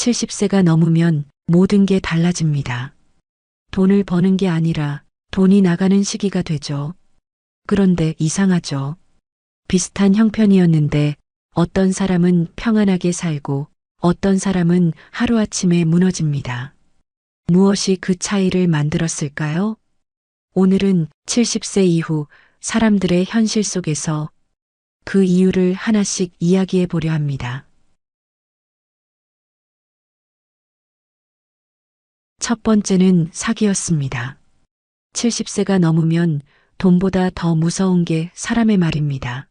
70세가 넘으면 모든 게 달라집니다. 돈을 버는 게 아니라 돈이 나가는 시기가 되죠. 그런데 이상하죠. 비슷한 형편이었는데 어떤 사람은 평안하게 살고 어떤 사람은 하루아침에 무너집니다. 무엇이 그 차이를 만들었을까요? 오늘은 70세 이후 사람들의 현실 속에서 그 이유를 하나씩 이야기해 보려 합니다. 첫 번째는 사기였습니다. 70세가 넘으면 돈보다 더 무서운 게 사람의 말입니다.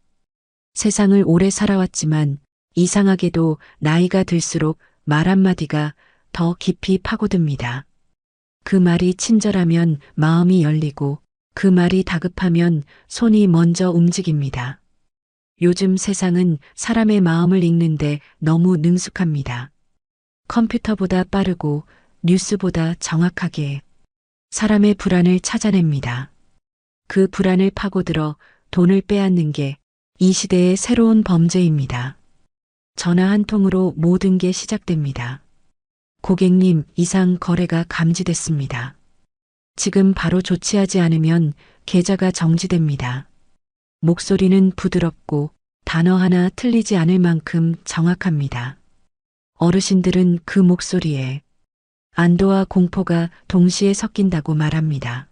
세상을 오래 살아왔지만 이상하게도 나이가 들수록 말 한마디가 더 깊이 파고듭니다. 그 말이 친절하면 마음이 열리고 그 말이 다급하면 손이 먼저 움직입니다. 요즘 세상은 사람의 마음을 읽는데 너무 능숙합니다. 컴퓨터보다 빠르고 뉴스보다 정확하게 사람의 불안을 찾아냅니다. 그 불안을 파고들어 돈을 빼앗는 게 이 시대의 새로운 범죄입니다. 전화 한 통으로 모든 게 시작됩니다. 고객님, 이상 거래가 감지됐습니다. 지금 바로 조치하지 않으면 계좌가 정지됩니다. 목소리는 부드럽고 단어 하나 틀리지 않을 만큼 정확합니다. 어르신들은 그 목소리에 안도와 공포가 동시에 섞인다고 말합니다.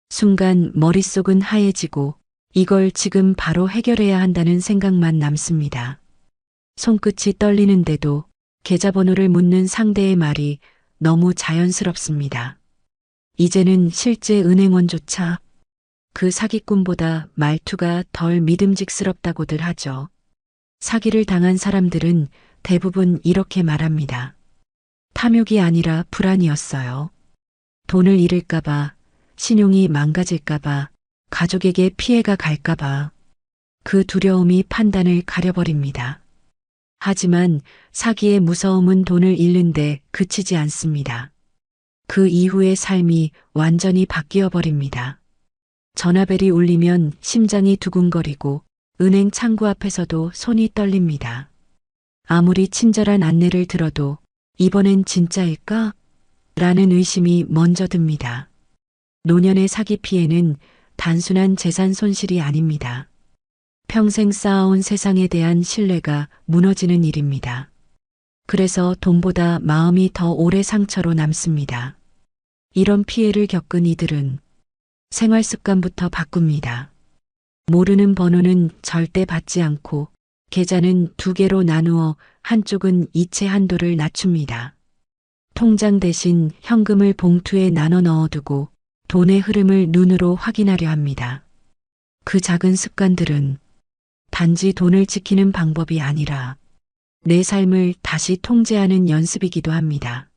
순간 머릿속은 하얘지고 이걸 지금 바로 해결해야 한다는 생각만 남습니다. 손끝이 떨리는데도 계좌번호를 묻는 상대의 말이 너무 자연스럽습니다. 이제는 실제 은행원조차 그 사기꾼보다 말투가 덜 믿음직스럽다고들 하죠. 사기를 당한 사람들은 대부분 이렇게 말합니다. 탐욕이 아니라 불안이었어요. 돈을 잃을까봐, 신용이 망가질까봐, 가족에게 피해가 갈까봐 그 두려움이 판단을 가려버립니다. 하지만 사기의 무서움은 돈을 잃는데 그치지 않습니다. 그 이후의 삶이 완전히 바뀌어 버립니다. 전화벨이 울리면 심장이 두근거리고 은행 창구 앞에서도 손이 떨립니다. 아무리 친절한 안내를 들어도 이번엔 진짜일까? 라는 의심이 먼저 듭니다. 노년의 사기 피해는 단순한 재산 손실이 아닙니다. 평생 쌓아온 세상에 대한 신뢰가 무너지는 일입니다. 그래서 돈보다 마음이 더 오래 상처로 남습니다. 이런 피해를 겪은 이들은 생활 습관부터 바꿉니다. 모르는 번호는 절대 받지 않고 계좌는 두 개로 나누어 한쪽은 이체 한도를 낮춥니다. 통장 대신 현금을 봉투에 나눠 넣어두고 돈의 흐름을 눈으로 확인하려 합니다. 그 작은 습관들은 단지 돈을 지키는 방법이 아니라 내 삶을 다시 통제하는 연습이기도 합니다.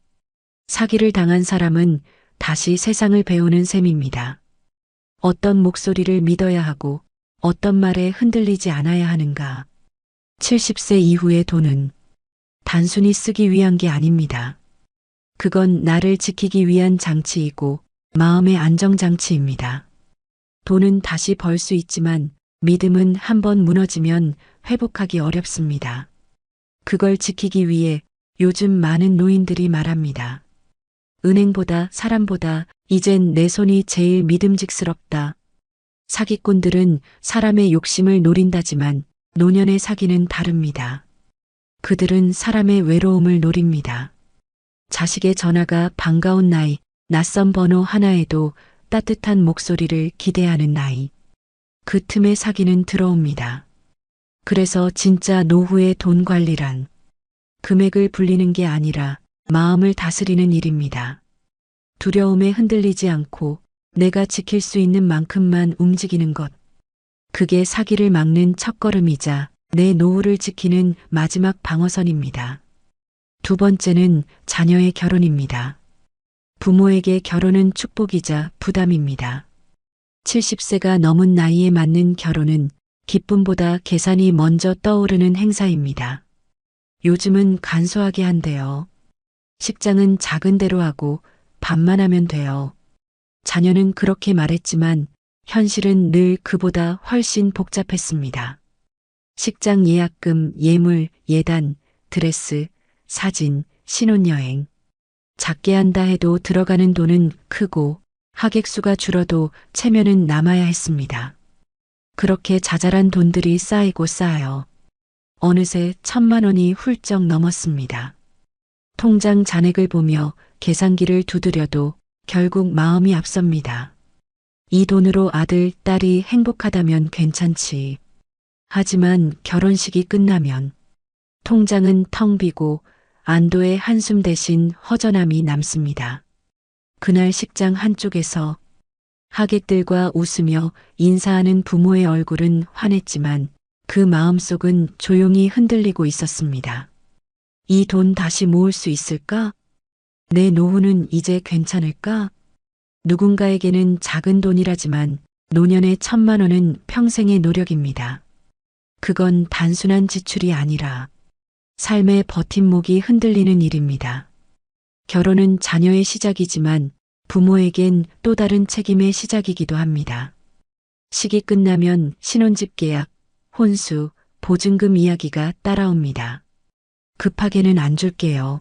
사기를 당한 사람은 다시 세상을 배우는 셈입니다. 어떤 목소리를 믿어야 하고 어떤 말에 흔들리지 않아야 하는가. 70세 이후의 돈은 단순히 쓰기 위한 게 아닙니다. 그건 나를 지키기 위한 장치이고 마음의 안정장치입니다. 돈은 다시 벌 수 있지만 믿음은 한번 무너지면 회복하기 어렵습니다. 그걸 지키기 위해 요즘 많은 노인들이 말합니다. 은행보다 사람보다 이젠 내 손이 제일 믿음직스럽다. 사기꾼들은 사람의 욕심을 노린다지만 노년의 사기는 다릅니다. 그들은 사람의 외로움을 노립니다. 자식의 전화가 반가운 나이, 낯선 번호 하나에도 따뜻한 목소리를 기대하는 나이. 그 틈에 사기는 들어옵니다. 그래서 진짜 노후의 돈 관리란 금액을 불리는 게 아니라 마음을 다스리는 일입니다. 두려움에 흔들리지 않고 내가 지킬 수 있는 만큼만 움직이는 것. 그게 사기를 막는 첫걸음이자 내 노후를 지키는 마지막 방어선입니다. 두 번째는 자녀의 결혼입니다. 부모에게 결혼은 축복이자 부담입니다. 70세가 넘은 나이에 맞는 결혼은 기쁨보다 계산이 먼저 떠오르는 행사입니다. 요즘은 간소하게 한대요. 식장은 작은 데로 하고 밥만 하면 돼요. 자녀는 그렇게 말했지만 현실은 늘 그보다 훨씬 복잡했습니다. 식장 예약금, 예물, 예단, 드레스, 사진, 신혼여행. 작게 한다 해도 들어가는 돈은 크고 하객 수가 줄어도 체면은 남아야 했습니다. 그렇게 자잘한 돈들이 쌓이고 쌓여 어느새 1,000만 원이 훌쩍 넘었습니다. 통장 잔액을 보며 계산기를 두드려도 결국 마음이 앞섭니다. 이 돈으로 아들, 딸이 행복하다면 괜찮지. 하지만 결혼식이 끝나면 통장은 텅 비고 안도의 한숨 대신 허전함이 남습니다. 그날 식장 한쪽에서 하객들과 웃으며 인사하는 부모의 얼굴은 환했지만 그 마음속은 조용히 흔들리고 있었습니다. 이 돈 다시 모을 수 있을까? 내 노후는 이제 괜찮을까? 누군가에게는 작은 돈이라지만 노년의 1,000만 원은 평생의 노력입니다. 그건 단순한 지출이 아니라 삶의 버팀목이 흔들리는 일입니다. 결혼은 자녀의 시작이지만 부모에겐 또 다른 책임의 시작이기도 합니다. 식이 끝나면 신혼집 계약, 혼수, 보증금 이야기가 따라옵니다. 급하게는 안 줄게요.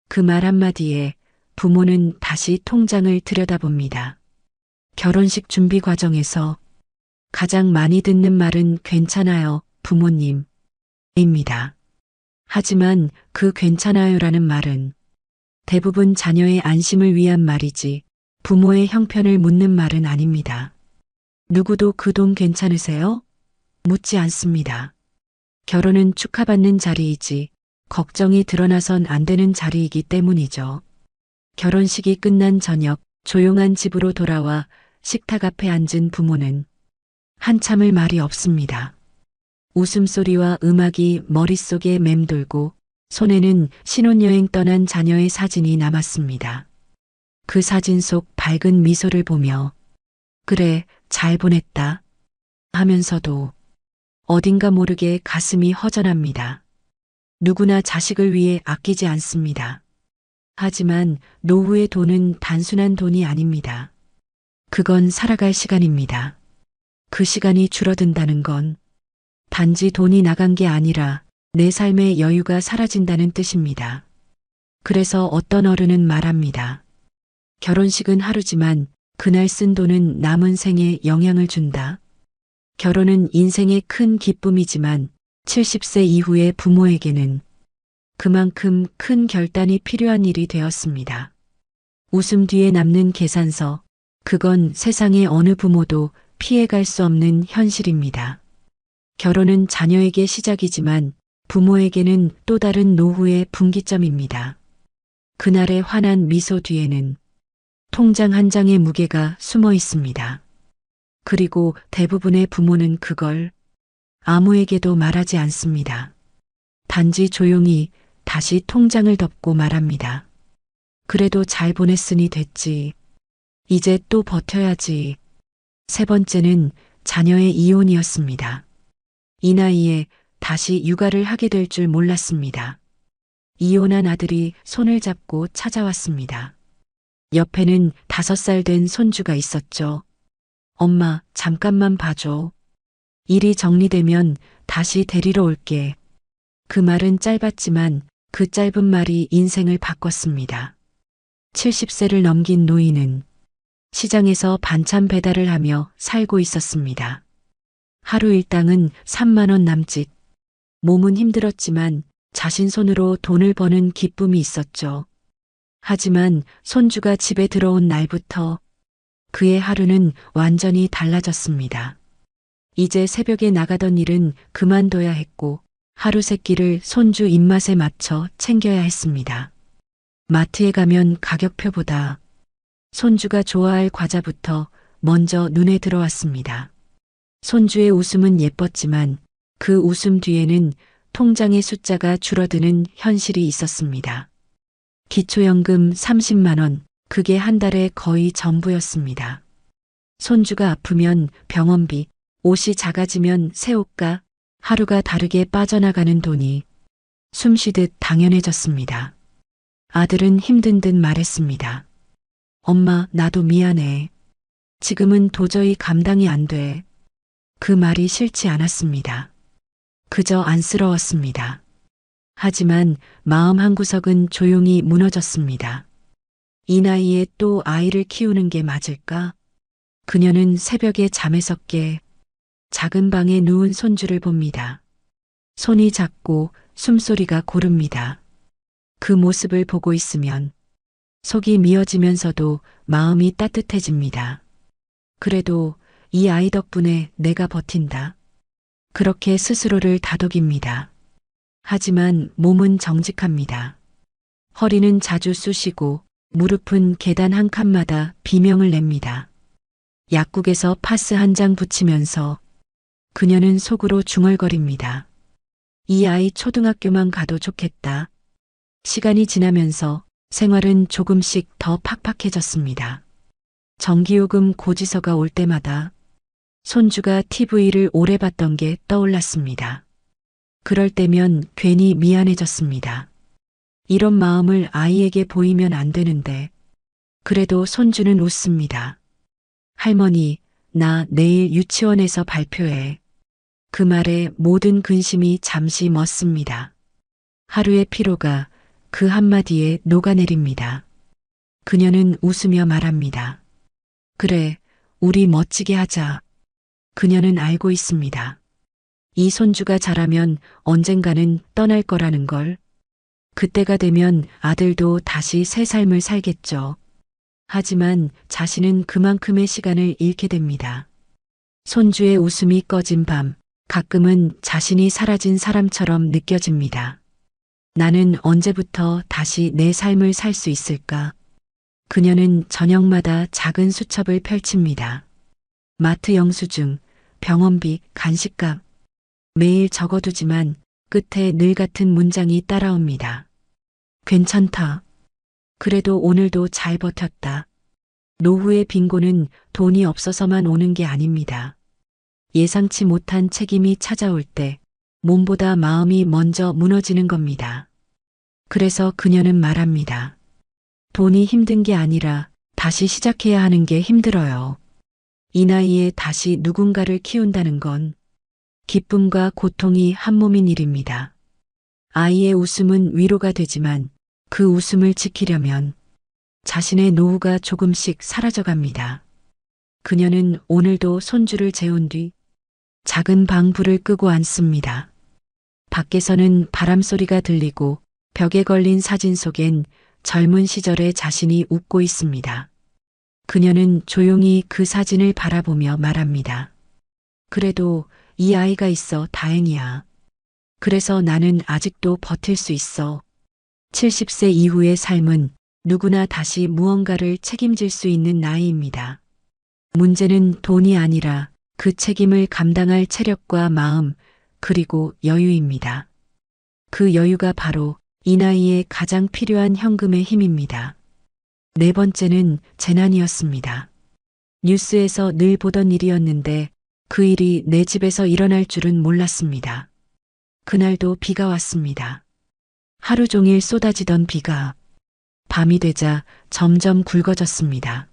그 말 한마디에 부모는 다시 통장을 들여다봅니다. 결혼식 준비 과정에서 가장 많이 듣는 말은 괜찮아요, 부모님. 입니다. 하지만 그 괜찮아요라는 말은 대부분 자녀의 안심을 위한 말이지 부모의 형편을 묻는 말은 아닙니다. 누구도 그 돈 괜찮으세요? 묻지 않습니다. 결혼은 축하받는 자리이지 걱정이 드러나선 안 되는 자리이기 때문이죠. 결혼식이 끝난 저녁 조용한 집으로 돌아와 식탁 앞에 앉은 부모는 한참을 말이 없습니다. 웃음소리와 음악이 머릿속에 맴돌고 손에는 신혼여행 떠난 자녀의 사진이 남았습니다. 그 사진 속 밝은 미소를 보며 그래, 잘 보냈다 하면서도 어딘가 모르게 가슴이 허전합니다. 누구나 자식을 위해 아끼지 않습니다. 하지만 노후의 돈은 단순한 돈이 아닙니다. 그건 살아갈 시간입니다. 그 시간이 줄어든다는 건 단지 돈이 나간 게 아니라 내 삶의 여유가 사라진다는 뜻입니다. 그래서 어떤 어른은 말합니다. 결혼식은 하루지만 그날 쓴 돈은 남은 생에 영향을 준다. 결혼은 인생의 큰 기쁨이지만 70세 이후의 부모에게는 그만큼 큰 결단이 필요한 일이 되었습니다. 웃음 뒤에 남는 계산서, 그건 세상의 어느 부모도 피해갈 수 없는 현실입니다. 결혼은 자녀에게 시작이지만 부모에게는 또 다른 노후의 분기점입니다. 그날의 환한 미소 뒤에는 통장 한 장의 무게가 숨어 있습니다. 그리고 대부분의 부모는 그걸 아무에게도 말하지 않습니다. 단지 조용히 다시 통장을 덮고 말합니다. 그래도 잘 보냈으니 됐지. 이제 또 버텨야지. 세 번째는 자녀의 이혼이었습니다. 이 나이에 다시 육아를 하게 될 줄 몰랐습니다. 이혼한 아들이 손을 잡고 찾아왔습니다. 옆에는 5살 된 손주가 있었죠. 엄마, 잠깐만 봐줘. 일이 정리되면 다시 데리러 올게. 그 말은 짧았지만 그 짧은 말이 인생을 바꿨습니다. 70세를 넘긴 노인은 시장에서 반찬 배달을 하며 살고 있었습니다. 하루 일당은 3만 원 남짓. 몸은 힘들었지만 자신 손으로 돈을 버는 기쁨이 있었죠. 하지만 손주가 집에 들어온 날부터 그의 하루는 완전히 달라졌습니다. 이제 새벽에 나가던 일은 그만둬야 했고 하루 세끼를 손주 입맛에 맞춰 챙겨야 했습니다. 마트에 가면 가격표보다 손주가 좋아할 과자부터 먼저 눈에 들어왔습니다. 손주의 웃음은 예뻤지만 그 웃음 뒤에는 통장의 숫자가 줄어드는 현실이 있었습니다. 기초연금 30만 원, 그게 한 달에 거의 전부였습니다. 손주가 아프면 병원비, 옷이 작아지면 새 옷가, 하루가 다르게 빠져나가는 돈이 숨쉬듯 당연해졌습니다. 아들은 힘든 듯 말했습니다. 엄마, 나도 미안해. 지금은 도저히 감당이 안 돼. 그 말이 싫지 않았습니다. 그저 안쓰러웠습니다. 하지만 마음 한구석은 조용히 무너졌습니다. 이 나이에 또 아이를 키우는 게 맞을까? 그녀는 새벽에 잠에서 깨 작은 방에 누운 손주를 봅니다. 손이 작고 숨소리가 고릅니다. 그 모습을 보고 있으면 속이 미어지면서도 마음이 따뜻해집니다. 그래도 이 아이 덕분에 내가 버틴다. 그렇게 스스로를 다독입니다. 하지만 몸은 정직합니다. 허리는 자주 쑤시고 무릎은 계단 한 칸마다 비명을 냅니다. 약국에서 파스 한 장 붙이면서 그녀는 속으로 중얼거립니다. 이 아이 초등학교만 가도 좋겠다. 시간이 지나면서 생활은 조금씩 더 팍팍해졌습니다. 전기요금 고지서가 올 때마다 손주가 TV를 오래 봤던 게 떠올랐습니다. 그럴 때면 괜히 미안해졌습니다. 이런 마음을 아이에게 보이면 안 되는데 그래도 손주는 웃습니다. 할머니, 나 내일 유치원에서 발표해. 그 말에 모든 근심이 잠시 멎습니다. 하루의 피로가 그 한마디에 녹아내립니다. 그녀는 웃으며 말합니다. 그래, 우리 멋지게 하자. 그녀는 알고 있습니다. 이 손주가 자라면 언젠가는 떠날 거라는 걸. 그때가 되면 아들도 다시 새 삶을 살겠죠. 하지만 자신은 그만큼의 시간을 잃게 됩니다. 손주의 웃음이 꺼진 밤, 가끔은 자신이 사라진 사람처럼 느껴집니다. 나는 언제부터 다시 내 삶을 살 수 있을까? 그녀는 저녁마다 작은 수첩을 펼칩니다. 마트 영수증, 병원비, 간식값. 매일 적어두지만 끝에 늘 같은 문장이 따라옵니다. 괜찮다. 그래도 오늘도 잘 버텼다. 노후의 빈곤은 돈이 없어서만 오는 게 아닙니다. 예상치 못한 책임이 찾아올 때 몸보다 마음이 먼저 무너지는 겁니다. 그래서 그녀는 말합니다. 돈이 힘든 게 아니라 다시 시작해야 하는 게 힘들어요. 이 나이에 다시 누군가를 키운다는 건 기쁨과 고통이 한 몸인 일입니다. 아이의 웃음은 위로가 되지만 그 웃음을 지키려면 자신의 노후가 조금씩 사라져갑니다. 그녀는 오늘도 손주를 재운 뒤 작은 방 불을 끄고 앉습니다. 밖에서는 바람 소리가 들리고 벽에 걸린 사진 속엔 젊은 시절의 자신이 웃고 있습니다. 그녀는 조용히 그 사진을 바라보며 말합니다. 그래도 이 아이가 있어 다행이야. 그래서 나는 아직도 버틸 수 있어. 70세 이후의 삶은 누구나 다시 무언가를 책임질 수 있는 나이입니다. 문제는 돈이 아니라 그 책임을 감당할 체력과 마음, 그리고 여유입니다. 그 여유가 바로 이 나이에 가장 필요한 현금의 힘입니다. 네 번째는 재난이었습니다. 뉴스에서 늘 보던 일이었는데 그 일이 내 집에서 일어날 줄은 몰랐습니다. 그날도 비가 왔습니다. 하루 종일 쏟아지던 비가 밤이 되자 점점 굵어졌습니다.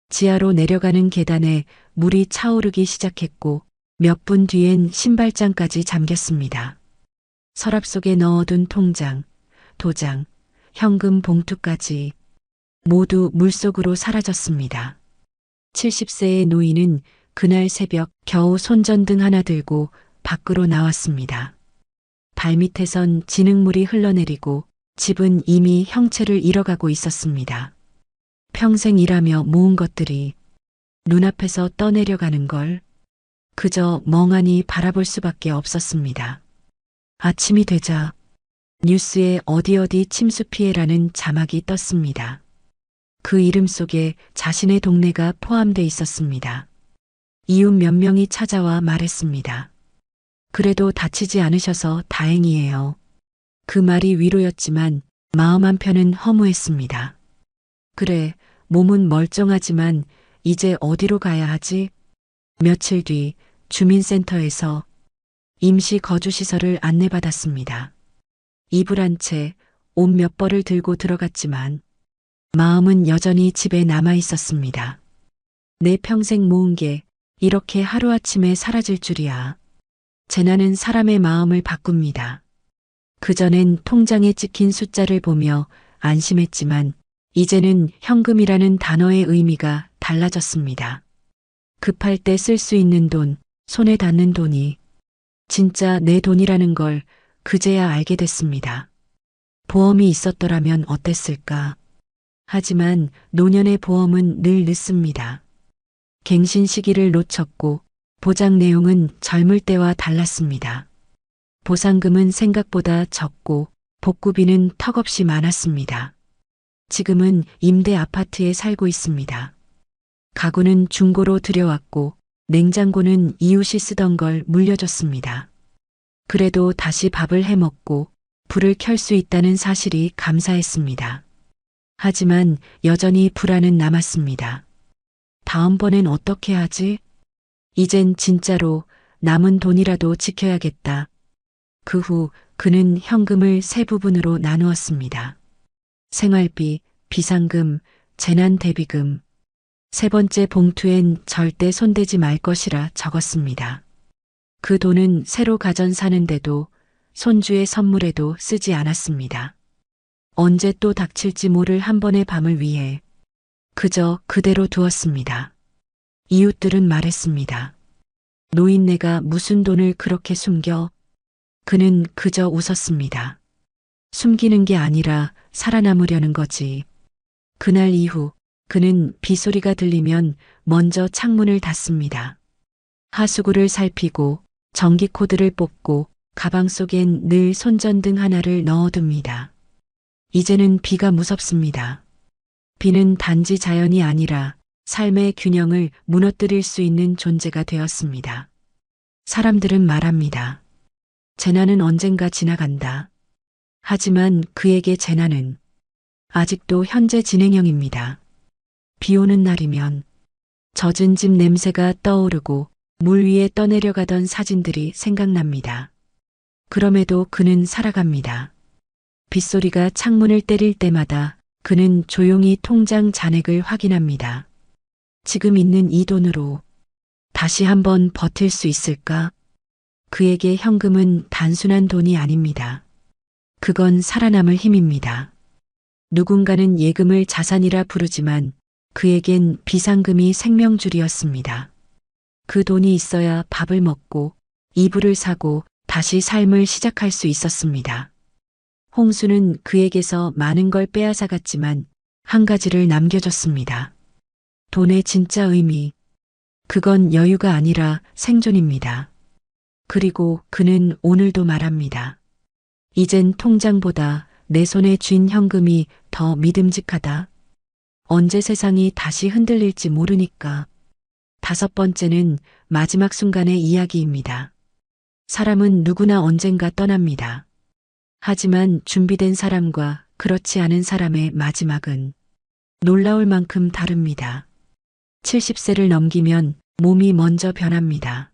지하로 내려가는 계단에 물이 차오르기 시작했고 몇 분 뒤엔 신발장까지 잠겼습니다. 서랍 속에 넣어둔 통장, 도장, 현금 봉투까지 모두 물속으로 사라졌습니다. 70세의 노인은 그날 새벽 겨우 손전등 하나 들고 밖으로 나왔습니다. 발밑에선 진흙물이 흘러내리고 집은 이미 형체를 잃어가고 있었습니다. 평생 일하며 모은 것들이 눈앞에서 떠내려가는 걸 그저 멍하니 바라볼 수밖에 없었습니다. 아침이 되자 뉴스에 어디 침수 피해라는 자막이 떴습니다. 그 이름 속에 자신의 동네가 포함돼 있었습니다. 이웃 몇 명이 찾아와 말했습니다. 그래도 다치지 않으셔서 다행이에요. 그 말이 위로였지만 마음 한편은 허무했습니다. 그래, 몸은 멀쩡하지만 이제 어디로 가야 하지? 며칠 뒤 주민센터에서 임시 거주시설을 안내받았습니다. 이불 한 채, 옷 몇 벌을 들고 들어갔지만 마음은 여전히 집에 남아 있었습니다. 내 평생 모은 게 이렇게 하루아침에 사라질 줄이야. 재난은 사람의 마음을 바꿉니다. 그전엔 통장에 찍힌 숫자를 보며 안심했지만 이제는 현금이라는 단어의 의미가 달라졌습니다. 급할 때 쓸 수 있는 돈, 손에 닿는 돈이 진짜 내 돈이라는 걸 그제야 알게 됐습니다. 보험이 있었더라면 어땠을까? 하지만 노년의 보험은 늘 늦습니다. 갱신 시기를 놓쳤고 보장 내용은 젊을 때와 달랐습니다. 보상금은 생각보다 적고 복구비는 턱없이 많았습니다. 지금은 임대 아파트에 살고 있습니다. 가구는 중고로 들여왔고 냉장고는 이웃이 쓰던 걸 물려줬습니다. 그래도 다시 밥을 해 먹고 불을 켤 수 있다는 사실이 감사했습니다. 하지만 여전히 불안은 남았습니다. 다음번엔 어떻게 하지? 이젠 진짜로 남은 돈이라도 지켜야겠다. 그 후 그는 현금을 세 부분으로 나누었습니다. 생활비, 비상금, 재난대비금. 세 번째 봉투엔 절대 손대지 말 것이라 적었습니다. 그 돈은 새로 가전 사는데도 손주의 선물에도 쓰지 않았습니다. 언제 또 닥칠지 모를 한 번의 밤을 위해 그저 그대로 두었습니다. 이웃들은 말했습니다. 노인네가 무슨 돈을 그렇게 숨겨? 그는 그저 웃었습니다. 숨기는 게 아니라 살아남으려는 거지. 그날 이후 그는 비소리가 들리면 먼저 창문을 닫습니다. 하수구를 살피고 전기 코드를 뽑고 가방 속엔 늘 손전등 하나를 넣어둡니다. 이제는 비가 무섭습니다. 비는 단지 자연이 아니라 삶의 균형을 무너뜨릴 수 있는 존재가 되었습니다. 사람들은 말합니다. 재난은 언젠가 지나간다. 하지만 그에게 재난은 아직도 현재 진행형입니다. 비 오는 날이면 젖은 집 냄새가 떠오르고 물 위에 떠내려가던 사진들이 생각납니다. 그럼에도 그는 살아갑니다. 빗소리가 창문을 때릴 때마다 그는 조용히 통장 잔액을 확인합니다. 지금 있는 이 돈으로 다시 한번 버틸 수 있을까? 그에게 현금은 단순한 돈이 아닙니다. 그건 살아남을 힘입니다. 누군가는 예금을 자산이라 부르지만 그에겐 비상금이 생명줄이었습니다. 그 돈이 있어야 밥을 먹고 이불을 사고 다시 삶을 시작할 수 있었습니다. 홍수는 그에게서 많은 걸 빼앗아갔지만 한 가지를 남겨줬습니다. 돈의 진짜 의미. 그건 여유가 아니라 생존입니다. 그리고 그는 오늘도 말합니다. 이젠 통장보다 내 손에 쥔 현금이 더 믿음직하다. 언제 세상이 다시 흔들릴지 모르니까. 다섯 번째는 마지막 순간의 이야기입니다. 사람은 누구나 언젠가 떠납니다. 하지만 준비된 사람과 그렇지 않은 사람의 마지막은 놀라울 만큼 다릅니다. 70세를 넘기면 몸이 먼저 변합니다.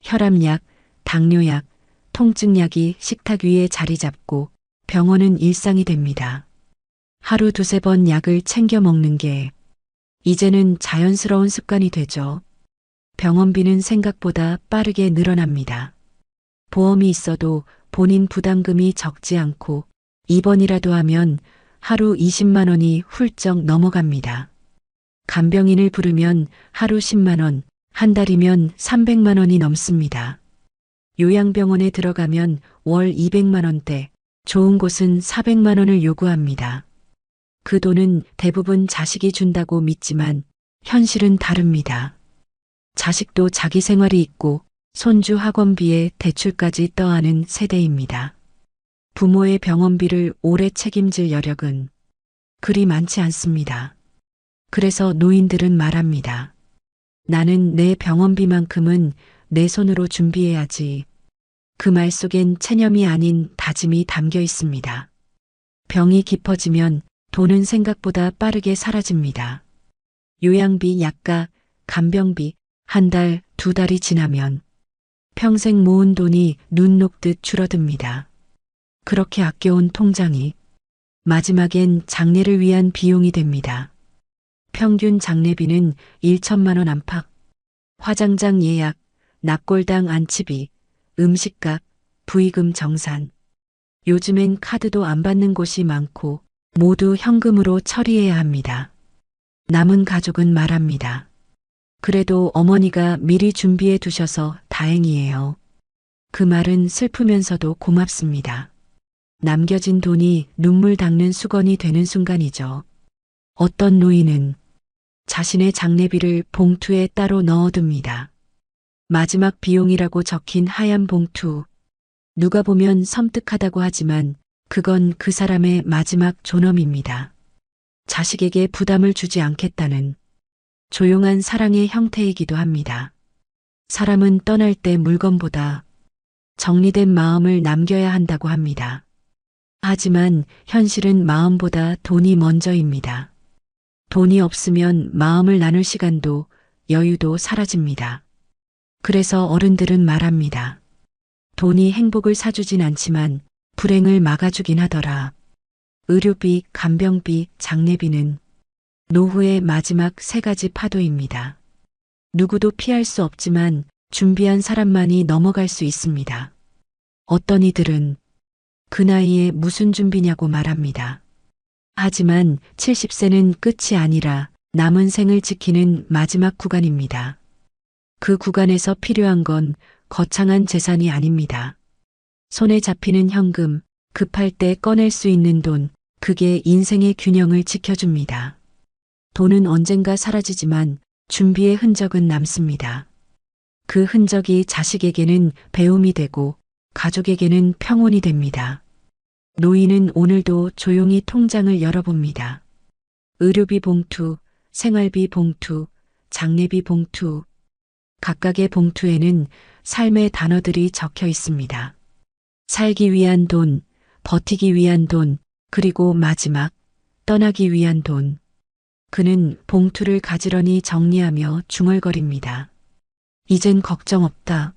혈압약, 당뇨약, 통증약이 식탁 위에 자리 잡고 병원은 일상이 됩니다. 하루 두세 번 약을 챙겨 먹는 게 이제는 자연스러운 습관이 되죠. 병원비는 생각보다 빠르게 늘어납니다. 보험이 있어도 본인 부담금이 적지 않고 입원이라도 하면 하루 20만 원이 훌쩍 넘어갑니다. 간병인을 부르면 하루 10만 원, 한 달이면 300만 원이 넘습니다. 요양병원에 들어가면 월 200만 원대, 좋은 곳은 400만 원을 요구합니다. 그 돈은 대부분 자식이 준다고 믿지만 현실은 다릅니다. 자식도 자기 생활이 있고 손주 학원비에 대출까지 떠안은 세대입니다. 부모의 병원비를 오래 책임질 여력은 그리 많지 않습니다. 그래서 노인들은 말합니다. 나는 내 병원비만큼은 내 손으로 준비해야지. 그 말 속엔 체념이 아닌 다짐이 담겨 있습니다. 병이 깊어지면 돈은 생각보다 빠르게 사라집니다. 요양비, 약가, 간병비, 한 달, 두 달이 지나면 평생 모은 돈이 눈 녹듯 줄어듭니다. 그렇게 아껴온 통장이 마지막엔 장례를 위한 비용이 됩니다. 평균 장례비는 1천만 원 안팎, 화장장 예약, 납골당 안치비, 음식값, 부의금 정산. 요즘엔 카드도 안 받는 곳이 많고 모두 현금으로 처리해야 합니다. 남은 가족은 말합니다. 그래도 어머니가 미리 준비해 두셔서 다행이에요. 그 말은 슬프면서도 고맙습니다. 남겨진 돈이 눈물 닦는 수건이 되는 순간이죠. 어떤 노인은 자신의 장례비를 봉투에 따로 넣어둡니다. 마지막 비용이라고 적힌 하얀 봉투. 누가 보면 섬뜩하다고 하지만 그건 그 사람의 마지막 존엄입니다. 자식에게 부담을 주지 않겠다는 조용한 사랑의 형태이기도 합니다. 사람은 떠날 때 물건보다 정리된 마음을 남겨야 한다고 합니다. 하지만 현실은 마음보다 돈이 먼저입니다. 돈이 없으면 마음을 나눌 시간도 여유도 사라집니다. 그래서 어른들은 말합니다. 돈이 행복을 사주진 않지만 불행을 막아주긴 하더라. 의료비, 간병비, 장례비는 노후의 마지막 세 가지 파도입니다. 누구도 피할 수 없지만 준비한 사람만이 넘어갈 수 있습니다. 어떤 이들은 그 나이에 무슨 준비냐고 말합니다. 하지만 70세는 끝이 아니라 남은 생을 지키는 마지막 구간입니다. 그 구간에서 필요한 건 거창한 재산이 아닙니다. 손에 잡히는 현금, 급할 때 꺼낼 수 있는 돈, 그게 인생의 균형을 지켜줍니다. 돈은 언젠가 사라지지만 준비의 흔적은 남습니다. 그 흔적이 자식에게는 배움이 되고 가족에게는 평온이 됩니다. 노인은 오늘도 조용히 통장을 열어봅니다. 의료비 봉투, 생활비 봉투, 장례비 봉투. 각각의 봉투에는 삶의 단어들이 적혀 있습니다. 살기 위한 돈, 버티기 위한 돈, 그리고 마지막, 떠나기 위한 돈. 그는 봉투를 가지런히 정리하며 중얼거립니다. 이젠 걱정 없다.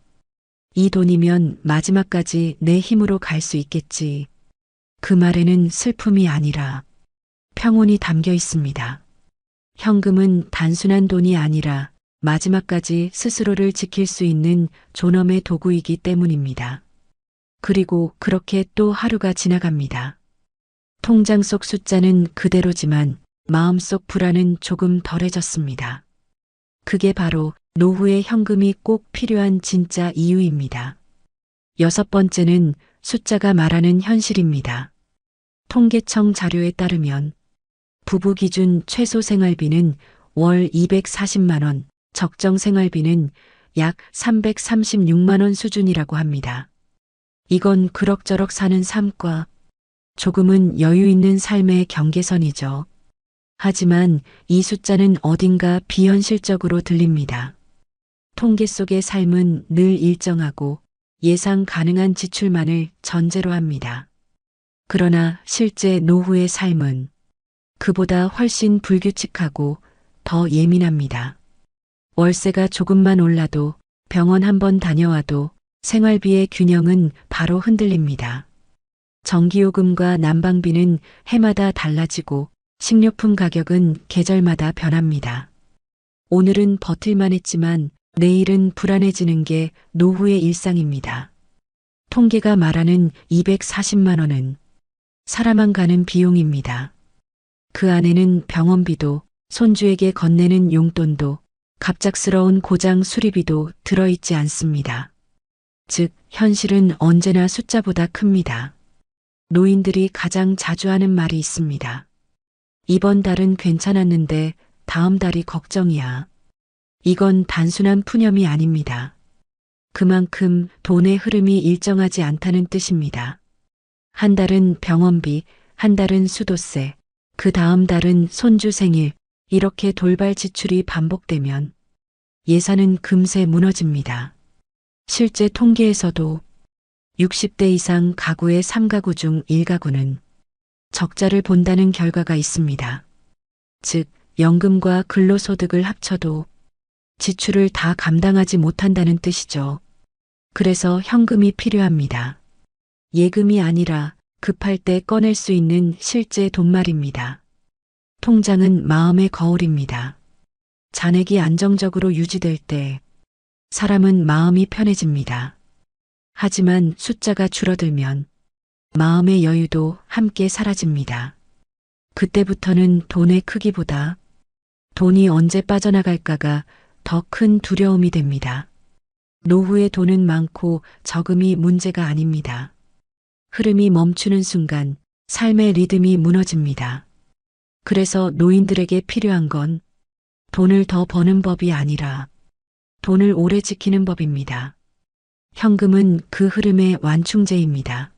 이 돈이면 마지막까지 내 힘으로 갈 수 있겠지. 그 말에는 슬픔이 아니라 평온이 담겨 있습니다. 현금은 단순한 돈이 아니라 마지막까지 스스로를 지킬 수 있는 존엄의 도구이기 때문입니다. 그리고 그렇게 또 하루가 지나갑니다. 통장 속 숫자는 그대로지만 마음속 불안은 조금 덜해졌습니다. 그게 바로 노후의 현금이 꼭 필요한 진짜 이유입니다. 6번째는 숫자가 말하는 현실입니다. 통계청 자료에 따르면 부부 기준 최소 생활비는 월 240만 원, 적정 생활비는 약 336만 원 수준이라고 합니다. 이건 그럭저럭 사는 삶과 조금은 여유 있는 삶의 경계선이죠. 하지만 이 숫자는 어딘가 비현실적으로 들립니다. 통계 속의 삶은 늘 일정하고 예상 가능한 지출만을 전제로 합니다. 그러나 실제 노후의 삶은 그보다 훨씬 불규칙하고 더 예민합니다. 월세가 조금만 올라도 병원 한 번 다녀와도 생활비의 균형은 바로 흔들립니다. 전기요금과 난방비는 해마다 달라지고 식료품 가격은 계절마다 변합니다. 오늘은 버틸만 했지만 내일은 불안해지는 게 노후의 일상입니다. 통계가 말하는 240만 원은 살아만 가는 비용입니다. 그 안에는 병원비도 손주에게 건네는 용돈도 갑작스러운 고장 수리비도 들어있지 않습니다. 즉, 현실은 언제나 숫자보다 큽니다. 노인들이 가장 자주 하는 말이 있습니다. 이번 달은 괜찮았는데 다음 달이 걱정이야. 이건 단순한 푸념이 아닙니다. 그만큼 돈의 흐름이 일정하지 않다는 뜻입니다. 한 달은 병원비, 한 달은 수도세, 그 다음 달은 손주 생일, 이렇게 돌발 지출이 반복되면 예산은 금세 무너집니다. 실제 통계에서도 60대 이상 가구의 3가구 중 1가구는 적자를 본다는 결과가 있습니다. 즉, 연금과 근로소득을 합쳐도 지출을 다 감당하지 못한다는 뜻이죠. 그래서 현금이 필요합니다. 예금이 아니라 급할 때 꺼낼 수 있는 실제 돈 말입니다. 통장은 마음의 거울입니다. 잔액이 안정적으로 유지될 때 사람은 마음이 편해집니다. 하지만 숫자가 줄어들면 마음의 여유도 함께 사라집니다. 그때부터는 돈의 크기보다 돈이 언제 빠져나갈까가 더 큰 두려움이 됩니다. 노후에 돈은 많고 적음이 문제가 아닙니다. 흐름이 멈추는 순간 삶의 리듬이 무너집니다. 그래서 노인들에게 필요한 건 돈을 더 버는 법이 아니라 돈을 오래 지키는 법입니다. 현금은 그 흐름의 완충제입니다.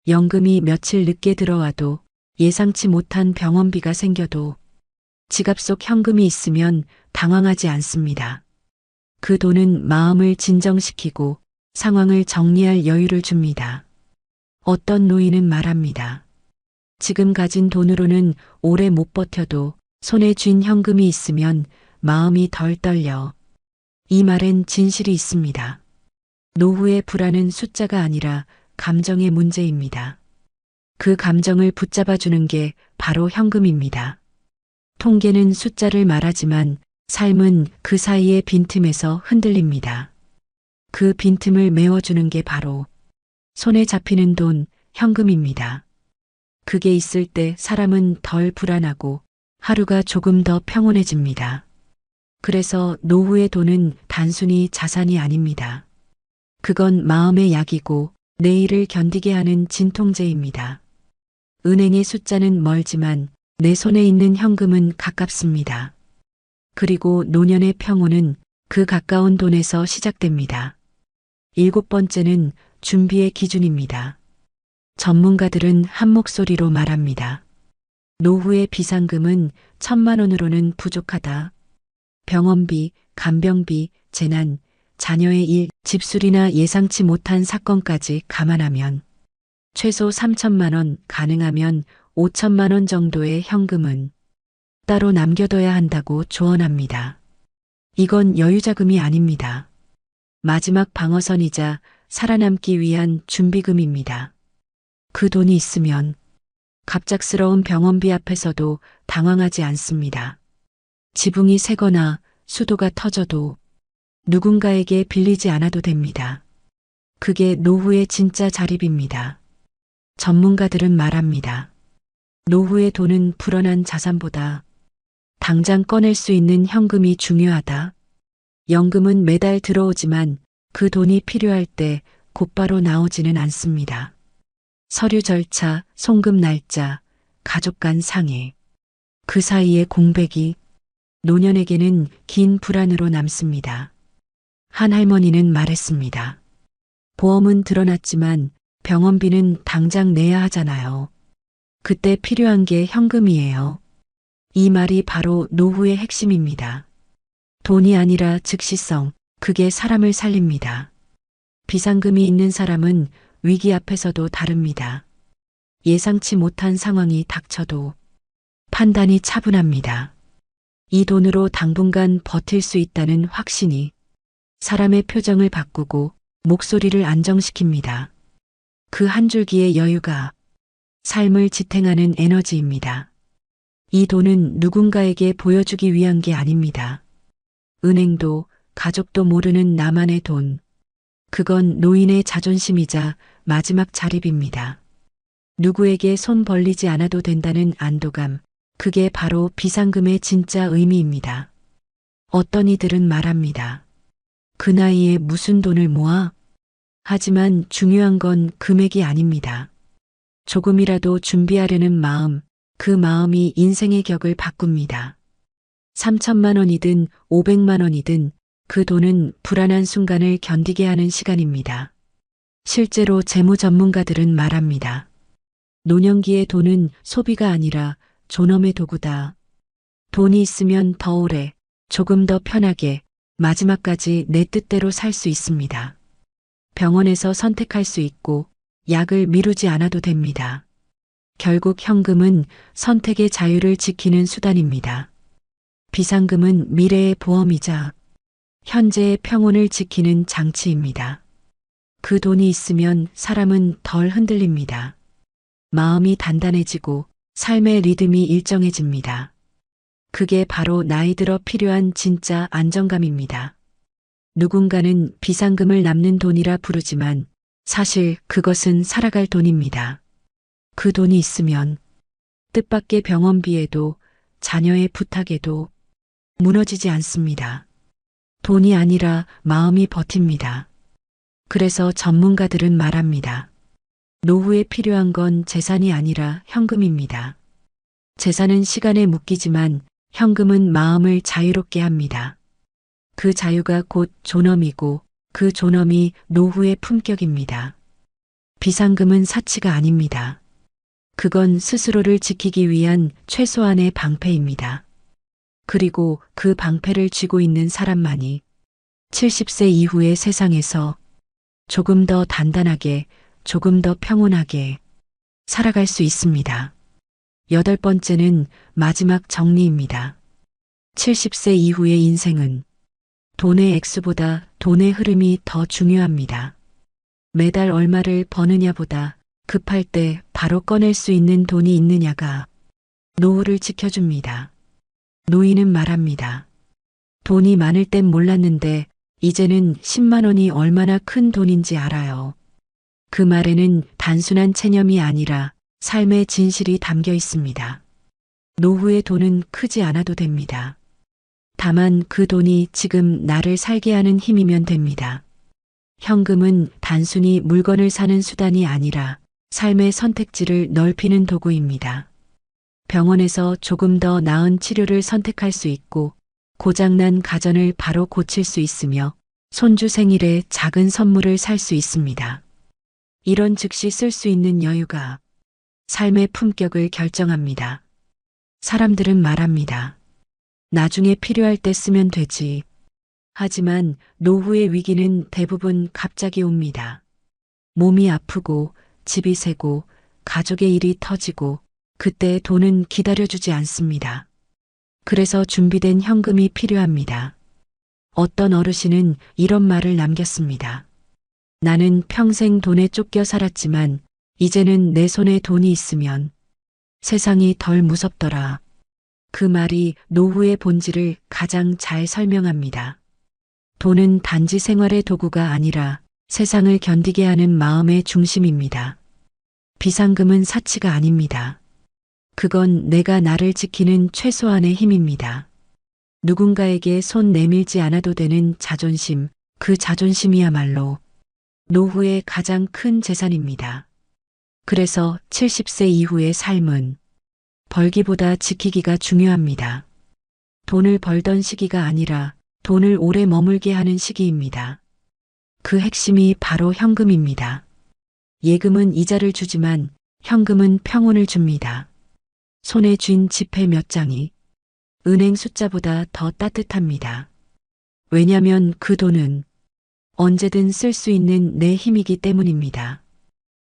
연금이 며칠 늦게 들어와도 예상치 못한 병원비가 생겨도 지갑 속 현금이 있으면 당황하지 않습니다. 그 돈은 마음을 진정시키고 상황을 정리할 여유를 줍니다. 어떤 노인은 말합니다. 지금 가진 돈으로는 오래 못 버텨도 손에 쥔 현금이 있으면 마음이 덜 떨려. 이 말엔 진실이 있습니다. 노후의 불안은 숫자가 아니라 감정의 문제입니다. 그 감정을 붙잡아주는 게 바로 현금입니다. 통계는 숫자를 말하지만 삶은 그 사이의 빈틈에서 흔들립니다. 그 빈틈을 메워주는 게 바로 손에 잡히는 돈, 현금입니다. 그게 있을 때 사람은 덜 불안하고 하루가 조금 더 평온해집니다. 그래서 노후의 돈은 단순히 자산이 아닙니다. 그건 마음의 약이고 내일을 견디게 하는 진통제입니다. 은행의 숫자는 멀지만 내 손에 있는 현금은 가깝습니다. 그리고 노년의 평온은 그 가까운 돈에서 시작됩니다. 7번째는 준비의 기준입니다. 전문가들은 한 목소리로 말합니다. 노후의 비상금은 1,000만 원으로는 부족하다. 병원비, 간병비, 재난, 자녀의 일, 집수리나 예상치 못한 사건까지 감안하면 최소 3,000만 원, 가능하면 5,000만 원 정도의 현금은 따로 남겨둬야 한다고 조언합니다. 이건 여유자금이 아닙니다. 마지막 방어선이자 살아남기 위한 준비금입니다. 그 돈이 있으면 갑작스러운 병원비 앞에서도 당황하지 않습니다. 지붕이 새거나 수도가 터져도 누군가에게 빌리지 않아도 됩니다. 그게 노후의 진짜 자립입니다. 전문가들은 말합니다. 노후의 돈은 불어난 자산보다 당장 꺼낼 수 있는 현금이 중요하다. 연금은 매달 들어오지만 그 돈이 필요할 때 곧바로 나오지는 않습니다. 서류 절차, 송금 날짜, 가족 간 상해. 그 사이의 공백이 노년에게는 긴 불안으로 남습니다. 한 할머니는 말했습니다. 보험은 드러났지만 병원비는 당장 내야 하잖아요. 그때 필요한 게 현금이에요. 이 말이 바로 노후의 핵심입니다. 돈이 아니라 즉시성, 그게 사람을 살립니다. 비상금이 있는 사람은 위기 앞에서도 다릅니다. 예상치 못한 상황이 닥쳐도 판단이 차분합니다. 이 돈으로 당분간 버틸 수 있다는 확신이 사람의 표정을 바꾸고 목소리를 안정시킵니다. 그 한 줄기의 여유가 삶을 지탱하는 에너지입니다. 이 돈은 누군가에게 보여주기 위한 게 아닙니다. 은행도 가족도 모르는 나만의 돈. 그건 노인의 자존심이자 마지막 자립입니다. 누구에게 손 벌리지 않아도 된다는 안도감. 그게 바로 비상금의 진짜 의미입니다. 어떤 이들은 말합니다. 그 나이에 무슨 돈을 모아? 하지만 중요한 건 금액이 아닙니다. 조금이라도 준비하려는 마음, 그 마음이 인생의 격을 바꿉니다. 3,000만 원이든 500만 원이든 그 돈은 불안한 순간을 견디게 하는 시간입니다. 실제로 재무 전문가들은 말합니다. 노년기의 돈은 소비가 아니라 존엄의 도구다. 돈이 있으면 더 오래, 조금 더 편하게, 마지막까지 내 뜻대로 살 수 있습니다. 병원에서 선택할 수 있고 약을 미루지 않아도 됩니다. 결국 현금은 선택의 자유를 지키는 수단입니다. 비상금은 미래의 보험이자 현재의 평온을 지키는 장치입니다. 그 돈이 있으면 사람은 덜 흔들립니다. 마음이 단단해지고 삶의 리듬이 일정해집니다. 그게 바로 나이 들어 필요한 진짜 안정감입니다. 누군가는 비상금을 남는 돈이라 부르지만 사실 그것은 살아갈 돈입니다. 그 돈이 있으면 뜻밖의 병원비에도 자녀의 부탁에도 무너지지 않습니다. 돈이 아니라 마음이 버팁니다. 그래서 전문가들은 말합니다. 노후에 필요한 건 재산이 아니라 현금입니다. 재산은 시간에 묶이지만 현금은 마음을 자유롭게 합니다. 그 자유가 곧 존엄이고 그 존엄이 노후의 품격입니다. 비상금은 사치가 아닙니다. 그건 스스로를 지키기 위한 최소한의 방패입니다. 그리고 그 방패를 쥐고 있는 사람만이 70세 이후의 세상에서 조금 더 단단하게, 조금 더 평온하게 살아갈 수 있습니다. 8번째는 마지막 정리입니다. 70세 이후의 인생은 돈의 액수보다 돈의 흐름이 더 중요합니다. 매달 얼마를 버느냐보다 급할 때 바로 꺼낼 수 있는 돈이 있느냐가 노후를 지켜줍니다. 노인은 말합니다. 돈이 많을 땐 몰랐는데 이제는 10만 원이 얼마나 큰 돈인지 알아요. 그 말에는 단순한 체념이 아니라 삶의 진실이 담겨 있습니다. 노후의 돈은 크지 않아도 됩니다. 다만 그 돈이 지금 나를 살게 하는 힘이면 됩니다. 현금은 단순히 물건을 사는 수단이 아니라 삶의 선택지를 넓히는 도구입니다. 병원에서 조금 더 나은 치료를 선택할 수 있고 고장난 가전을 바로 고칠 수 있으며 손주 생일에 작은 선물을 살 수 있습니다. 이런 즉시 쓸 수 있는 여유가 삶의 품격을 결정합니다. 사람들은 말합니다. 나중에 필요할 때 쓰면 되지. 하지만 노후의 위기는 대부분 갑자기 옵니다. 몸이 아프고 집이 새고 가족의 일이 터지고 그때 돈은 기다려주지 않습니다. 그래서 준비된 현금이 필요합니다. 어떤 어르신은 이런 말을 남겼습니다. 나는 평생 돈에 쫓겨 살았지만 이제는 내 손에 돈이 있으면 세상이 덜 무섭더라. 그 말이 노후의 본질을 가장 잘 설명합니다. 돈은 단지 생활의 도구가 아니라 세상을 견디게 하는 마음의 중심입니다. 비상금은 사치가 아닙니다. 그건 내가 나를 지키는 최소한의 힘입니다. 누군가에게 손 내밀지 않아도 되는 자존심, 그 자존심이야말로 노후의 가장 큰 재산입니다. 그래서 70세 이후의 삶은 벌기보다 지키기가 중요합니다. 돈을 벌던 시기가 아니라 돈을 오래 머물게 하는 시기입니다. 그 핵심이 바로 현금입니다. 예금은 이자를 주지만 현금은 평온을 줍니다. 손에 쥔 지폐 몇 장이 은행 숫자보다 더 따뜻합니다. 왜냐면 그 돈은 언제든 쓸 수 있는 내 힘이기 때문입니다.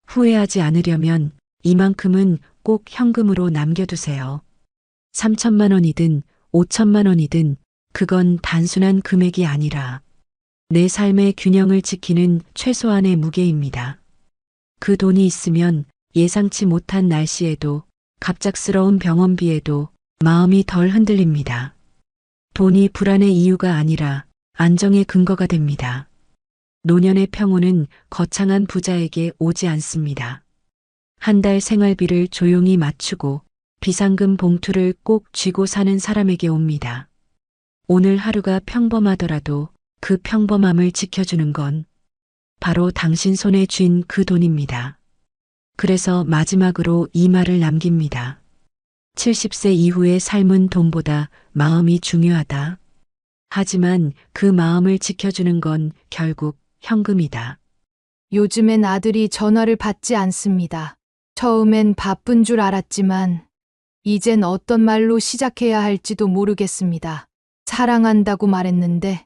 후회하지 않으려면 이만큼은 꼭 현금으로 남겨두세요. 3천만 원이든 5천만 원이든 그건 단순한 금액이 아니라 내 삶의 균형을 지키는 최소한의 무게입니다. 그 돈이 있으면 예상치 못한 날씨에도 갑작스러운 병원비에도 마음이 덜 흔들립니다. 돈이 불안의 이유가 아니라 안정의 근거가 됩니다. 노년의 평온은 거창한 부자에게 오지 않습니다. 한 달 생활비를 조용히 맞추고 비상금 봉투를 꼭 쥐고 사는 사람에게 옵니다. 오늘 하루가 평범하더라도 그 평범함을 지켜주는 건 바로 당신 손에 쥔 그 돈입니다. 그래서 마지막으로 이 말을 남깁니다. 70세 이후의 삶은 돈보다 마음이 중요하다. 하지만 그 마음을 지켜주는 건 결국 현금이다. 요즘엔 아들이 전화를 받지 않습니다. 처음엔 바쁜 줄 알았지만 이젠 어떤 말로 시작해야 할지도 모르겠습니다. 사랑한다고 말했는데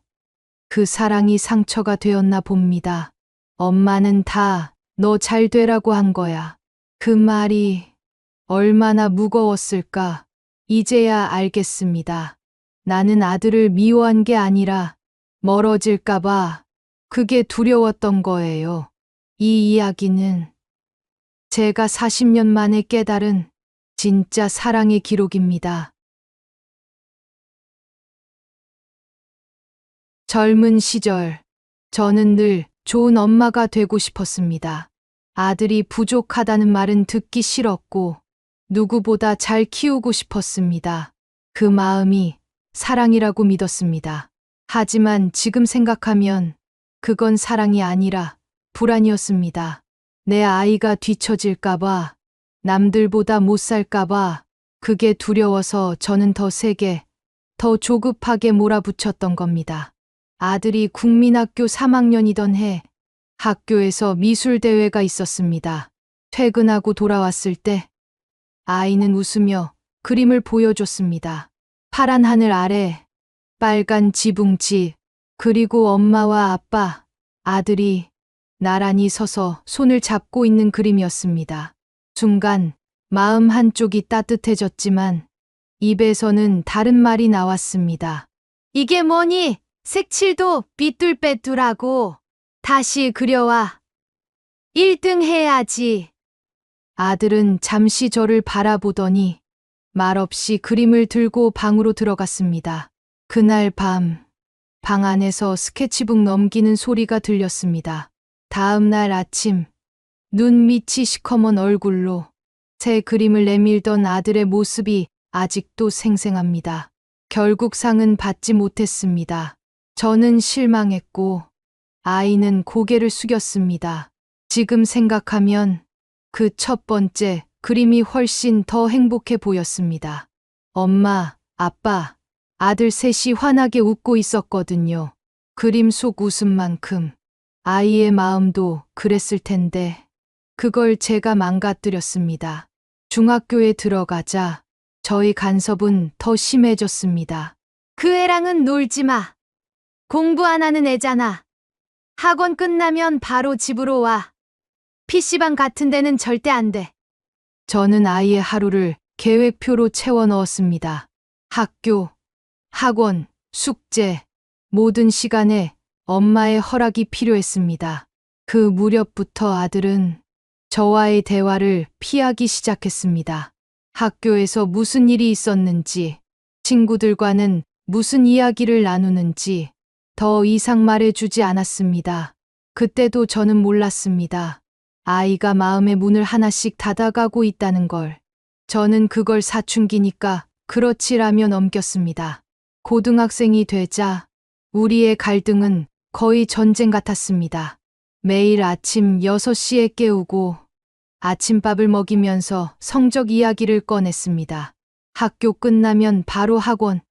그 사랑이 상처가 되었나 봅니다. 엄마는 다 너 잘 되라고 한 거야. 그 말이 얼마나 무거웠을까. 이제야 알겠습니다. 나는 아들을 미워한 게 아니라 멀어질까봐 그게 두려웠던 거예요. 이 이야기는 제가 40년 만에 깨달은 진짜 사랑의 기록입니다. 젊은 시절, 저는 늘 좋은 엄마가 되고 싶었습니다. 아들이 부족하다는 말은 듣기 싫었고 누구보다 잘 키우고 싶었습니다. 그 마음이 사랑이라고 믿었습니다. 하지만 지금 생각하면 그건 사랑이 아니라 불안이었습니다. 내 아이가 뒤처질까봐, 남들보다 못 살까봐, 그게 두려워서 저는 더 세게, 더 조급하게 몰아붙였던 겁니다. 아들이 국민학교 3학년이던 해 학교에서 미술대회가 있었습니다. 퇴근하고 돌아왔을 때 아이는 웃으며 그림을 보여줬습니다. 파란 하늘 아래 빨간 지붕집, 그리고 엄마와 아빠, 아들이 나란히 서서 손을 잡고 있는 그림이었습니다. 순간 마음 한쪽이 따뜻해졌지만 입에서는 다른 말이 나왔습니다. 이게 뭐니? 색칠도 삐뚤빼뚤하고 다시 그려와. 1등 해야지. 아들은 잠시 저를 바라보더니 말없이 그림을 들고 방으로 들어갔습니다. 그날 밤, 방 안에서 스케치북 넘기는 소리가 들렸습니다. 다음 날 아침, 눈 밑이 시커먼 얼굴로 새 그림을 내밀던 아들의 모습이 아직도 생생합니다. 결국 상은 받지 못했습니다. 저는 실망했고 아이는 고개를 숙였습니다. 지금 생각하면 그 첫 번째 그림이 훨씬 더 행복해 보였습니다. 엄마, 아빠, 아들 셋이 환하게 웃고 있었거든요. 그림 속 웃음만큼 아이의 마음도 그랬을 텐데 그걸 제가 망가뜨렸습니다. 중학교에 들어가자 저희 간섭은 더 심해졌습니다. 그 애랑은 놀지 마. 공부 안 하는 애잖아. 학원 끝나면 바로 집으로 와. PC방 같은 데는 절대 안 돼. 저는 아이의 하루를 계획표로 채워 넣었습니다. 학교, 학원, 숙제, 모든 시간에 엄마의 허락이 필요했습니다. 그 무렵부터 아들은 저와의 대화를 피하기 시작했습니다. 학교에서 무슨 일이 있었는지, 친구들과는 무슨 이야기를 나누는지 더 이상 말해주지 않았습니다. 그때도 저는 몰랐습니다. 아이가 마음의 문을 하나씩 닫아가고 있다는 걸. 저는 그걸 사춘기니까 그렇지라며 넘겼습니다. 고등학생이 되자 우리의 갈등은 거의 전쟁 같았습니다. 매일 아침 6시에 깨우고 아침밥을 먹이면서 성적 이야기를 꺼냈습니다. 학교 끝나면 바로 학원,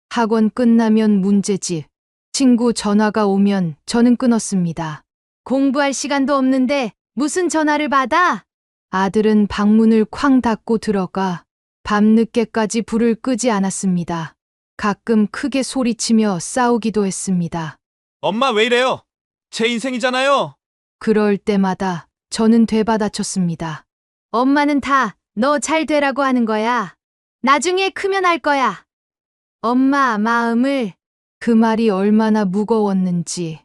학원 끝나면 문제집, 친구 전화가 오면 저는 끊었습니다. 공부할 시간도 없는데 무슨 전화를 받아? 아들은 방문을 쾅 닫고 들어가 밤늦게까지 불을 끄지 않았습니다. 가끔 크게 소리치며 싸우기도 했습니다. 엄마 왜 이래요? 제 인생이잖아요. 그럴 때마다 저는 되받아쳤습니다. 엄마는 다 너 잘 되라고 하는 거야. 나중에 크면 할 거야. 엄마 마음을. 그 말이 얼마나 무거웠는지,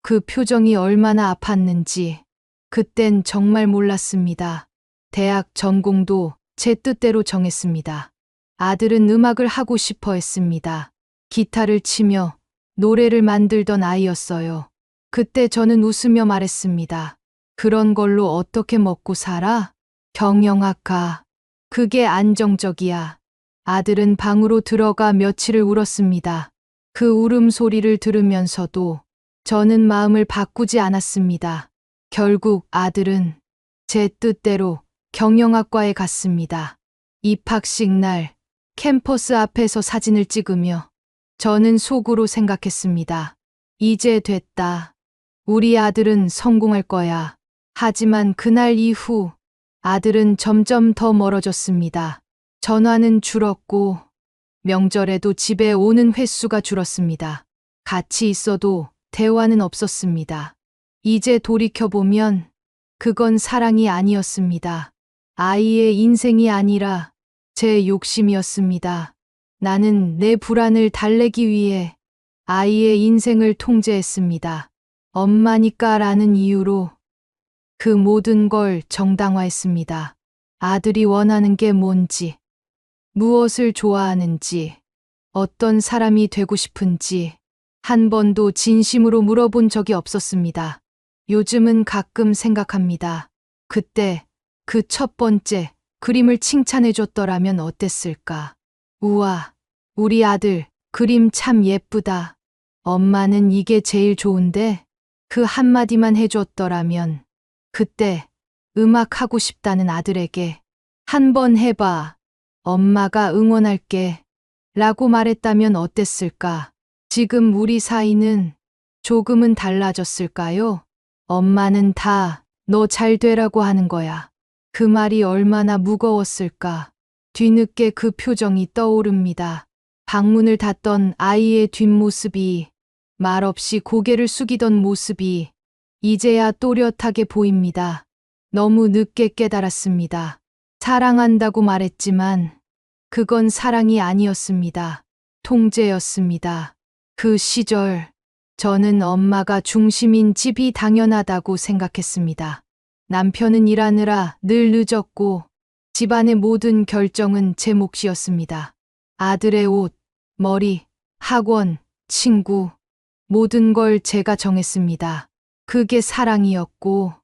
그 표정이 얼마나 아팠는지 그땐 정말 몰랐습니다. 대학 전공도 제 뜻대로 정했습니다. 아들은 음악을 하고 싶어 했습니다. 기타를 치며 노래를 만들던 아이였어요. 그때 저는 웃으며 말했습니다. 그런 걸로 어떻게 먹고 살아? 경영학과. 그게 안정적이야. 아들은 방으로 들어가 며칠을 울었습니다. 그 울음소리를 들으면서도 저는 마음을 바꾸지 않았습니다. 결국 아들은 제 뜻대로 경영학과에 갔습니다. 입학식 날 캠퍼스 앞에서 사진을 찍으며 저는 속으로 생각했습니다. 이제 됐다. 우리 아들은 성공할 거야. 하지만 그날 이후 아들은 점점 더 멀어졌습니다. 전화는 줄었고 명절에도 집에 오는 횟수가 줄었습니다. 같이 있어도 대화는 없었습니다. 이제 돌이켜보면 그건 사랑이 아니었습니다. 아이의 인생이 아니라 제 욕심이었습니다. 나는 내 불안을 달래기 위해 아이의 인생을 통제했습니다. 엄마니까라는 이유로 그 모든 걸 정당화했습니다. 아들이 원하는 게 뭔지, 무엇을 좋아하는지, 어떤 사람이 되고 싶은지 한 번도 진심으로 물어본 적이 없었습니다. 요즘은 가끔 생각합니다. 그때 그 첫 번째 그림을 칭찬해 줬더라면 어땠을까? 우와, 우리 아들 그림 참 예쁘다. 엄마는 이게 제일 좋은데 그 한마디만 해줬더라면 그때 음악 하고 싶다는 아들에게 한번 해봐. 엄마가 응원할게. 라고 말했다면 어땠을까? 지금 우리 사이는 조금은 달라졌을까요? 엄마는 다 너 잘 되라고 하는 거야. 그 말이 얼마나 무거웠을까? 뒤늦게 그 표정이 떠오릅니다. 방문을 닫던 아이의 뒷모습이, 말없이 고개를 숙이던 모습이 이제야 또렷하게 보입니다. 너무 늦게 깨달았습니다. 사랑한다고 말했지만 그건 사랑이 아니었습니다. 통제였습니다. 그 시절 저는 엄마가 중심인 집이 당연하다고 생각했습니다. 남편은 일하느라 늘 늦었고 집안의 모든 결정은 제 몫이었습니다. 아들의 옷, 머리, 학원, 친구, 모든 걸 제가 정했습니다. 그게 사랑이었고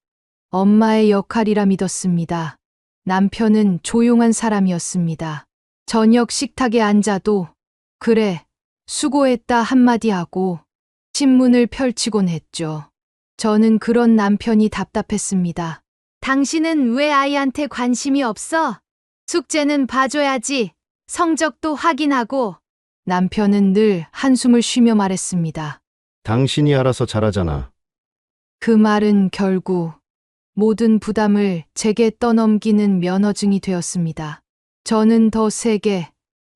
엄마의 역할이라 믿었습니다. 남편은 조용한 사람이었습니다. 저녁 식탁에 앉아도 그래, 수고했다 한마디 하고 신문을 펼치곤 했죠. 저는 그런 남편이 답답했습니다. 당신은 왜 아이한테 관심이 없어? 숙제는 봐줘야지. 성적도 확인하고. 남편은 늘 한숨을 쉬며 말했습니다. 당신이 알아서 잘하잖아. 그 말은 결국 모든 부담을 제게 떠넘기는 면허증이 되었습니다. 저는 더 세게,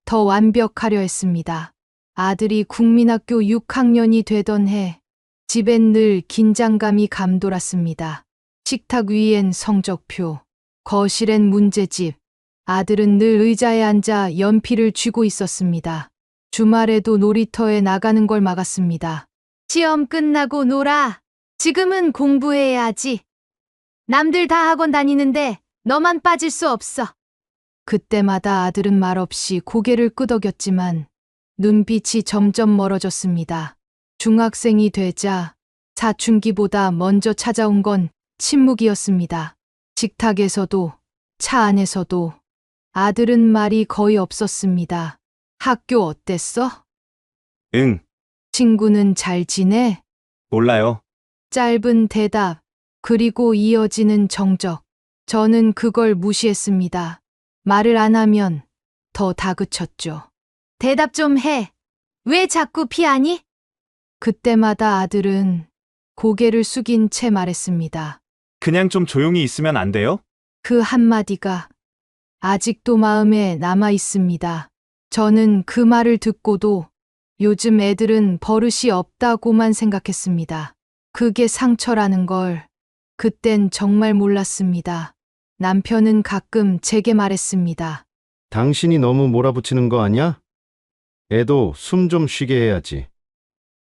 더 완벽하려 했습니다. 아들이 국민학교 6학년이 되던 해, 집엔 늘 긴장감이 감돌았습니다. 식탁 위엔 성적표, 거실엔 문제집, 아들은 늘 의자에 앉아 연필을 쥐고 있었습니다. 주말에도 놀이터에 나가는 걸 막았습니다. 시험 끝나고 놀아. 지금은 공부해야지. 남들 다 학원 다니는데 너만 빠질 수 없어. 그때마다 아들은 말없이 고개를 끄덕였지만 눈빛이 점점 멀어졌습니다. 중학생이 되자 사춘기보다 먼저 찾아온 건 침묵이었습니다. 식탁에서도 차 안에서도 아들은 말이 거의 없었습니다. 학교 어땠어? 응, 친구는 잘 지내? 몰라요. 짧은 대답, 그리고 이어지는 정적. 저는 그걸 무시했습니다. 말을 안 하면 더 다그쳤죠. 대답 좀 해. 왜 자꾸 피하니? 그때마다 아들은 고개를 숙인 채 말했습니다. 그냥 좀 조용히 있으면 안 돼요? 그 한마디가 아직도 마음에 남아 있습니다. 저는 그 말을 듣고도 요즘 애들은 버릇이 없다고만 생각했습니다. 그게 상처라는 걸 그땐 정말 몰랐습니다. 남편은 가끔 제게 말했습니다. 당신이 너무 몰아붙이는 거 아니야? 애도 숨 좀 쉬게 해야지.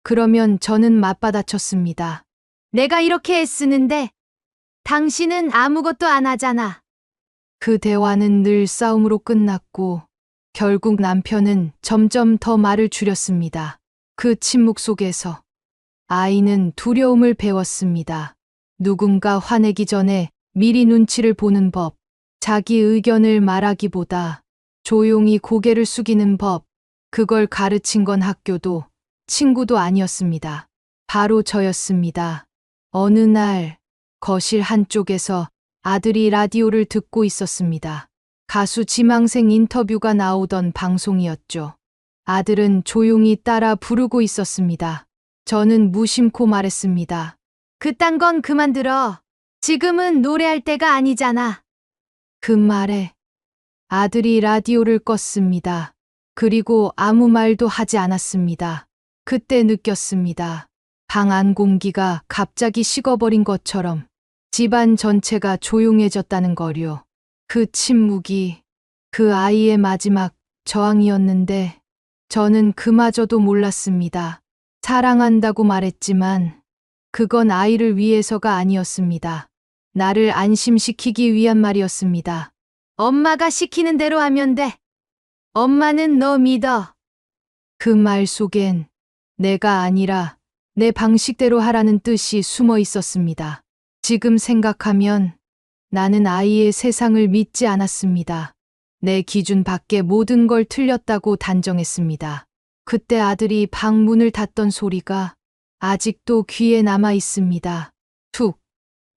그러면 저는 맞받아쳤습니다. 내가 이렇게 애쓰는데 당신은 아무것도 안 하잖아. 그 대화는 늘 싸움으로 끝났고 결국 남편은 점점 더 말을 줄였습니다. 그 침묵 속에서 아이는 두려움을 배웠습니다. 누군가 화내기 전에 미리 눈치를 보는 법, 자기 의견을 말하기보다 조용히 고개를 숙이는 법, 그걸 가르친 건 학교도 친구도 아니었습니다. 바로 저였습니다. 어느 날 거실 한쪽에서 아들이 라디오를 듣고 있었습니다. 가수 지망생 인터뷰가 나오던 방송이었죠. 아들은 조용히 따라 부르고 있었습니다. 저는 무심코 말했습니다. 그딴 건 그만 들어. 지금은 노래할 때가 아니잖아. 그 말에 아들이 라디오를 껐습니다. 그리고 아무 말도 하지 않았습니다. 그때 느꼈습니다. 방 안 공기가 갑자기 식어버린 것처럼 집안 전체가 조용해졌다는 거요. 그 침묵이 그 아이의 마지막 저항이었는데 저는 그마저도 몰랐습니다. 사랑한다고 말했지만 그건 아이를 위해서가 아니었습니다. 나를 안심시키기 위한 말이었습니다. 엄마가 시키는 대로 하면 돼. 엄마는 너 믿어. 그 말 속엔 내가 아니라 내 방식대로 하라는 뜻이 숨어 있었습니다. 지금 생각하면 나는 아이의 세상을 믿지 않았습니다. 내 기준 밖의 모든 걸 틀렸다고 단정했습니다. 그때 아들이 방 문을 닫던 소리가 아직도 귀에 남아 있습니다. 툭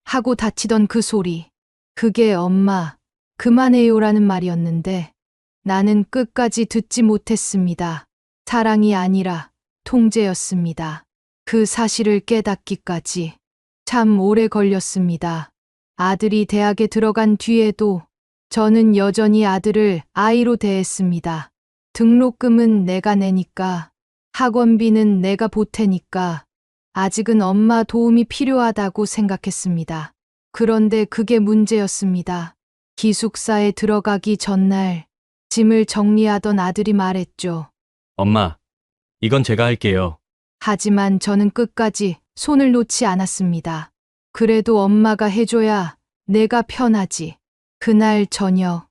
하고 닫히던 그 소리. 그게 엄마, 그만해요라는 말이었는데 나는 끝까지 듣지 못했습니다. 사랑이 아니라 통제였습니다. 그 사실을 깨닫기까지 참 오래 걸렸습니다. 아들이 대학에 들어간 뒤에도 저는 여전히 아들을 아이로 대했습니다. 등록금은 내가 내니까, 학원비는 내가 보태니까, 아직은 엄마 도움이 필요하다고 생각했습니다. 그런데 그게 문제였습니다. 기숙사에 들어가기 전날 짐을 정리하던 아들이 말했죠. 엄마, 이건 제가 할게요. 하지만 저는 끝까지 손을 놓지 않았습니다. 그래도 엄마가 해줘야 내가 편하지. 그날 저녁,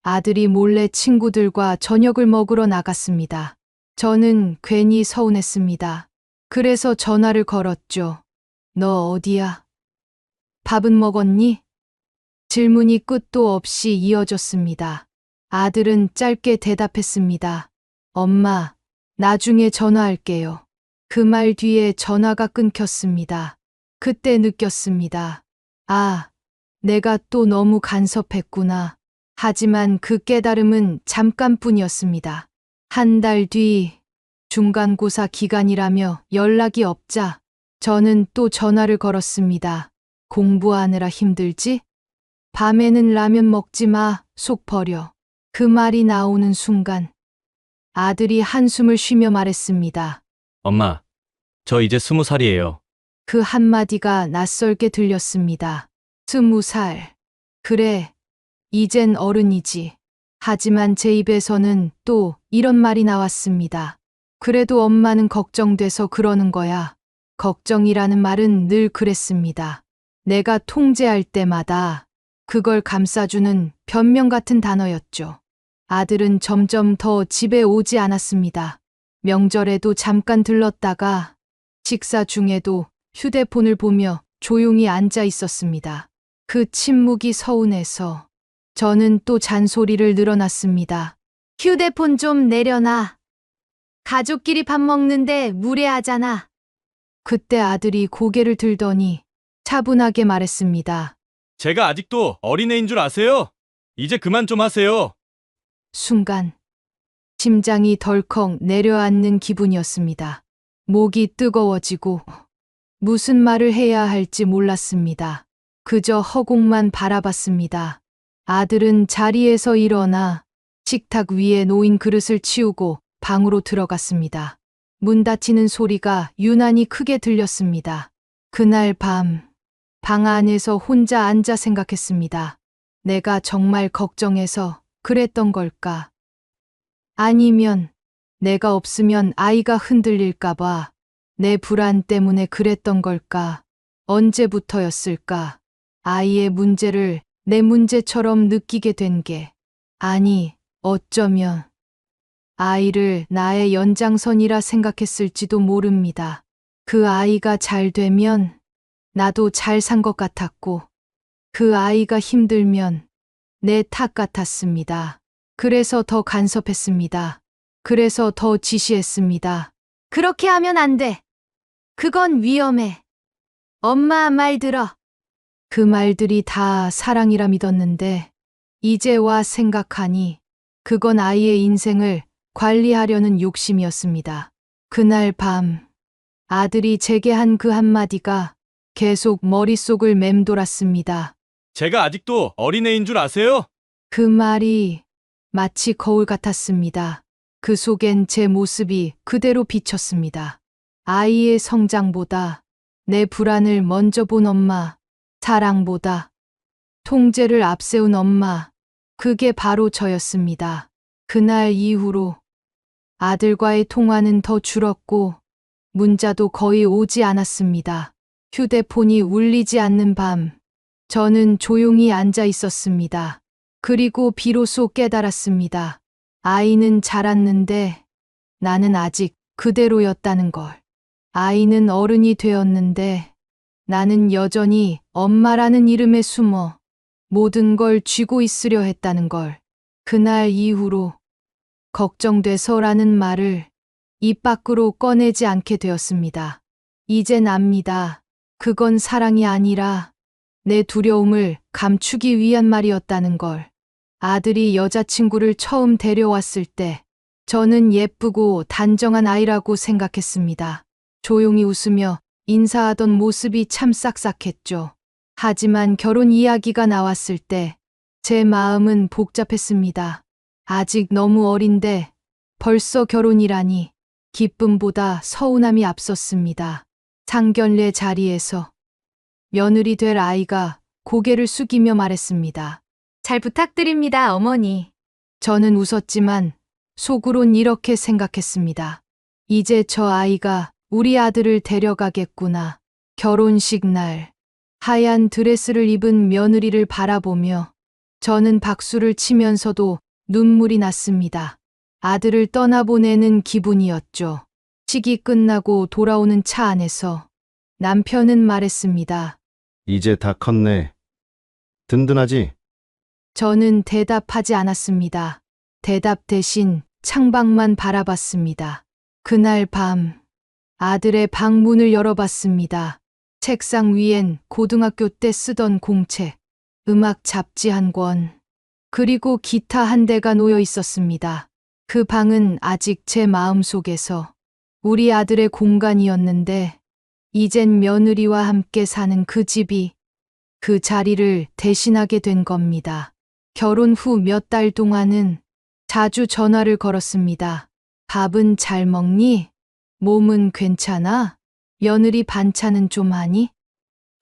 아들이 몰래 친구들과 저녁을 먹으러 나갔습니다. 저는 괜히 서운했습니다. 그래서 전화를 걸었죠. 너 어디야? 밥은 먹었니? 질문이 끝도 없이 이어졌습니다. 아들은 짧게 대답했습니다. 엄마, 나중에 전화할게요. 그 말 뒤에 전화가 끊겼습니다. 그때 느꼈습니다. 아, 내가 또 너무 간섭했구나. 하지만 그 깨달음은 잠깐뿐이었습니다. 한 달 뒤 중간고사 기간이라며 연락이 없자 저는 또 전화를 걸었습니다. 공부하느라 힘들지? 밤에는 라면 먹지 마, 속 버려. 그 말이 나오는 순간 아들이 한숨을 쉬며 말했습니다. 엄마, 저 이제 20살이에요. 그 한마디가 낯설게 들렸습니다. 20살. 그래, 이젠 어른이지. 하지만 제 입에서는 또 이런 말이 나왔습니다. 그래도 엄마는 걱정돼서 그러는 거야. 걱정이라는 말은 늘 그랬습니다. 내가 통제할 때마다 그걸 감싸주는 변명 같은 단어였죠. 아들은 점점 더 집에 오지 않았습니다. 명절에도 잠깐 들렀다가 식사 중에도 휴대폰을 보며 조용히 앉아 있었습니다. 그 침묵이 서운해서 저는 또 잔소리를 늘어놨습니다. 휴대폰 좀 내려놔. 가족끼리 밥 먹는데 무례하잖아. 그때 아들이 고개를 들더니 차분하게 말했습니다. 제가 아직도 어린애인 줄 아세요? 이제 그만 좀 하세요. 순간 심장이 덜컥 내려앉는 기분이었습니다. 목이 뜨거워지고 무슨 말을 해야 할지 몰랐습니다. 그저 허공만 바라봤습니다. 아들은 자리에서 일어나 식탁 위에 놓인 그릇을 치우고 방으로 들어갔습니다. 문 닫히는 소리가 유난히 크게 들렸습니다. 그날 밤, 방 안에서 혼자 앉아 생각했습니다. 내가 정말 걱정해서 그랬던 걸까? 아니면 내가 없으면 아이가 흔들릴까봐 내 불안 때문에 그랬던 걸까? 언제부터였을까? 아이의 문제를 내 문제처럼 느끼게 된 게, 아니, 어쩌면 아이를 나의 연장선이라 생각했을지도 모릅니다. 그 아이가 잘 되면 나도 잘 산 것 같았고, 그 아이가 힘들면 내 탓 같았습니다. 그래서 더 간섭했습니다. 그래서 더 지시했습니다. 그렇게 하면 안 돼. 그건 위험해. 엄마 말 들어. 그 말들이 다 사랑이라 믿었는데 이제 와 생각하니 그건 아이의 인생을 관리하려는 욕심이었습니다. 그날 밤 아들이 제게 한 그 한마디가 계속 머릿속을 맴돌았습니다. 제가 아직도 어린애인 줄 아세요? 그 말이 마치 거울 같았습니다. 그 속엔 제 모습이 그대로 비쳤습니다. 아이의 성장보다 내 불안을 먼저 본 엄마, 사랑보다 통제를 앞세운 엄마, 그게 바로 저였습니다. 그날 이후로 아들과의 통화는 더 줄었고 문자도 거의 오지 않았습니다. 휴대폰이 울리지 않는 밤, 저는 조용히 앉아 있었습니다. 그리고 비로소 깨달았습니다. 아이는 자랐는데 나는 아직 그대로였다는 걸. 아이는 어른이 되었는데 나는 여전히 엄마라는 이름에 숨어 모든 걸 쥐고 있으려 했다는 걸 그날 이후로 걱정돼서라는 말을 입 밖으로 꺼내지 않게 되었습니다. 이젠 압니다. 그건 사랑이 아니라 내 두려움을 감추기 위한 말이었다는 걸. 아들이 여자친구를 처음 데려왔을 때 저는 예쁘고 단정한 아이라고 생각했습니다. 조용히 웃으며 인사하던 모습이 참 싹싹했죠. 하지만 결혼 이야기가 나왔을 때 제 마음은 복잡했습니다. 아직 너무 어린데 벌써 결혼이라니 기쁨보다 서운함이 앞섰습니다. 상견례 자리에서 며느리 될 아이가 고개를 숙이며 말했습니다. 잘 부탁드립니다, 어머니. 저는 웃었지만 속으론 이렇게 생각했습니다. 이제 저 아이가 우리 아들을 데려가겠구나. 결혼식 날 하얀 드레스를 입은 며느리를 바라보며 저는 박수를 치면서도 눈물이 났습니다. 아들을 떠나보내는 기분이었죠. 식이 끝나고 돌아오는 차 안에서 남편은 말했습니다. 이제 다 컸네. 든든하지? 저는 대답하지 않았습니다. 대답 대신 창밖만 바라봤습니다. 그날 밤 아들의 방문을 열어봤습니다. 책상 위엔 고등학교 때 쓰던 공책, 음악 잡지 한 권, 그리고 기타 한 대가 놓여 있었습니다. 그 방은 아직 제 마음속에서 우리 아들의 공간이었는데 이젠 며느리와 함께 사는 그 집이 그 자리를 대신하게 된 겁니다. 결혼 후 몇 달 동안은 자주 전화를 걸었습니다. 밥은 잘 먹니? 몸은 괜찮아? 며느리 반찬은 좀 하니?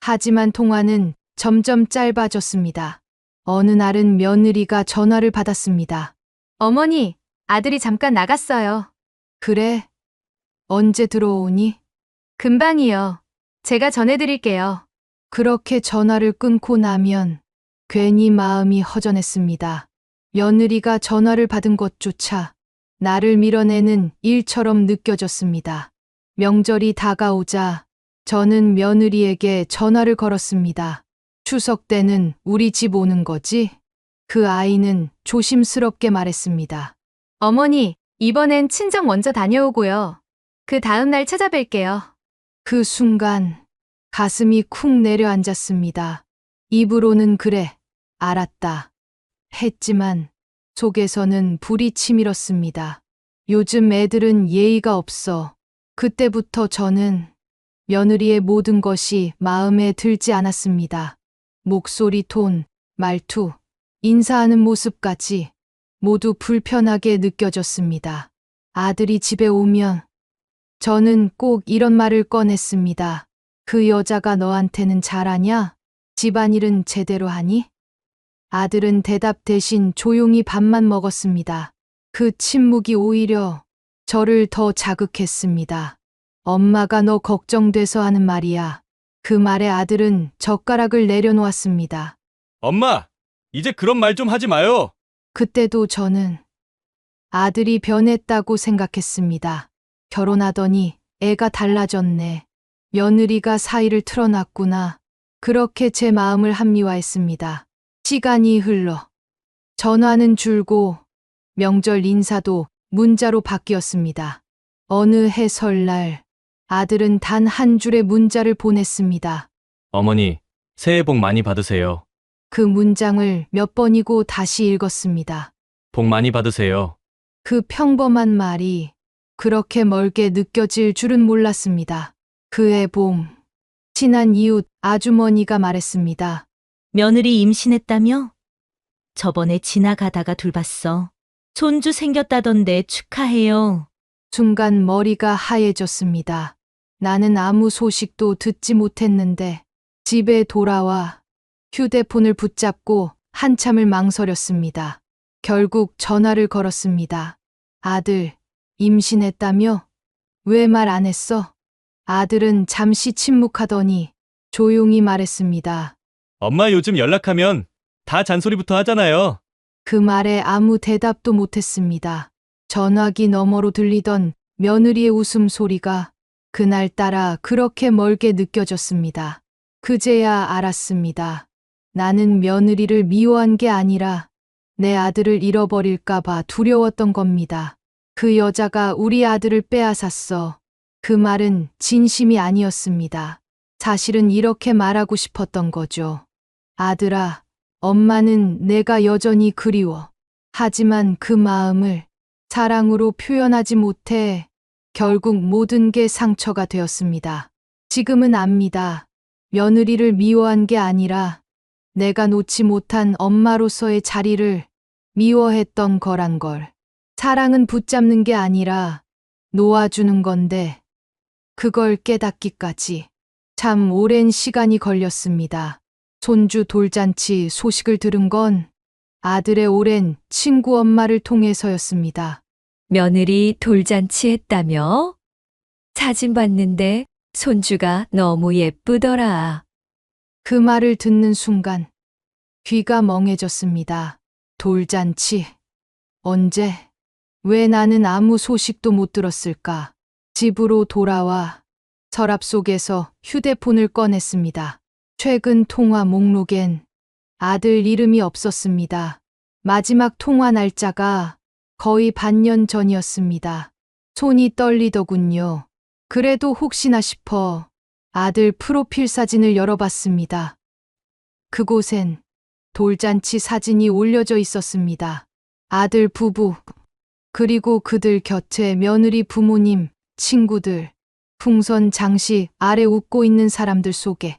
하지만 통화는 점점 짧아졌습니다. 어느 날은 며느리가 전화를 받았습니다. 어머니, 아들이 잠깐 나갔어요. 그래? 언제 들어오니? 금방이요. 제가 전해드릴게요. 그렇게 전화를 끊고 나면 괜히 마음이 허전했습니다. 며느리가 전화를 받은 것조차 나를 밀어내는 일처럼 느껴졌습니다. 명절이 다가오자 저는 며느리에게 전화를 걸었습니다. 추석 때는 우리 집 오는 거지? 그 아이는 조심스럽게 말했습니다. 어머니, 이번엔 친정 먼저 다녀오고요. 그 다음 날 찾아뵐게요. 그 순간 가슴이 쿵 내려앉았습니다. 입으로는 그래, 알았다. 했지만 속에서는 불이 치밀었습니다. 요즘 애들은 예의가 없어. 그때부터 저는 며느리의 모든 것이 마음에 들지 않았습니다. 목소리 톤, 말투, 인사하는 모습까지 모두 불편하게 느껴졌습니다. 아들이 집에 오면 저는 꼭 이런 말을 꺼냈습니다. 그 여자가 너한테는 잘하냐? 집안일은 제대로 하니? 아들은 대답 대신 조용히 밥만 먹었습니다. 그 침묵이 오히려 저를 더 자극했습니다. 엄마가 너 걱정돼서 하는 말이야. 그 말에 아들은 젓가락을 내려놓았습니다. 엄마, 이제 그런 말 좀 하지 마요. 그때도 저는 아들이 변했다고 생각했습니다. 결혼하더니 애가 달라졌네. 며느리가 사이를 틀어놨구나. 그렇게 제 마음을 합리화했습니다. 시간이 흘러 전화는 줄고 명절 인사도 문자로 바뀌었습니다. 어느 해 설날 아들은 단 한 줄의 문자를 보냈습니다. 어머니, 새해 복 많이 받으세요. 그 문장을 몇 번이고 다시 읽었습니다. 복 많이 받으세요. 그 평범한 말이 그렇게 멀게 느껴질 줄은 몰랐습니다. 그해 봄, 친한 이웃 아주머니가 말했습니다. 며느리 임신했다며? 저번에 지나가다가 둘봤어. 손주 생겼다던데 축하해요. 순간 머리가 하얘졌습니다. 나는 아무 소식도 듣지 못했는데 집에 돌아와 휴대폰을 붙잡고 한참을 망설였습니다. 결국 전화를 걸었습니다. 아들, 임신했다며? 왜 말 안 했어? 아들은 잠시 침묵하더니 조용히 말했습니다. 엄마 요즘 연락하면 다 잔소리부터 하잖아요. 그 말에 아무 대답도 못했습니다. 전화기 너머로 들리던 며느리의 웃음소리가 그날따라 그렇게 멀게 느껴졌습니다. 그제야 알았습니다. 나는 며느리를 미워한 게 아니라 내 아들을 잃어버릴까봐 두려웠던 겁니다. 그 여자가 우리 아들을 빼앗았어. 그 말은 진심이 아니었습니다. 사실은 이렇게 말하고 싶었던 거죠. 아들아, 엄마는 내가 여전히 그리워. 하지만 그 마음을 사랑으로 표현하지 못해 결국 모든 게 상처가 되었습니다. 지금은 압니다. 며느리를 미워한 게 아니라 내가 놓지 못한 엄마로서의 자리를 미워했던 거란 걸. 사랑은 붙잡는 게 아니라 놓아주는 건데 그걸 깨닫기까지 참 오랜 시간이 걸렸습니다. 손주 돌잔치 소식을 들은 건 아들의 오랜 친구 엄마를 통해서였습니다. 며느리 돌잔치 했다며? 사진 봤는데 손주가 너무 예쁘더라. 그 말을 듣는 순간 귀가 멍해졌습니다. 돌잔치. 언제? 왜 나는 아무 소식도 못 들었을까? 집으로 돌아와 서랍 속에서 휴대폰을 꺼냈습니다. 최근 통화 목록엔 아들 이름이 없었습니다. 마지막 통화 날짜가 거의 반년 전이었습니다. 손이 떨리더군요. 그래도 혹시나 싶어 아들 프로필 사진을 열어봤습니다. 그곳엔 돌잔치 사진이 올려져 있었습니다. 아들 부부, 그리고 그들 곁에 며느리 부모님, 친구들, 풍선 장식 아래 웃고 있는 사람들 속에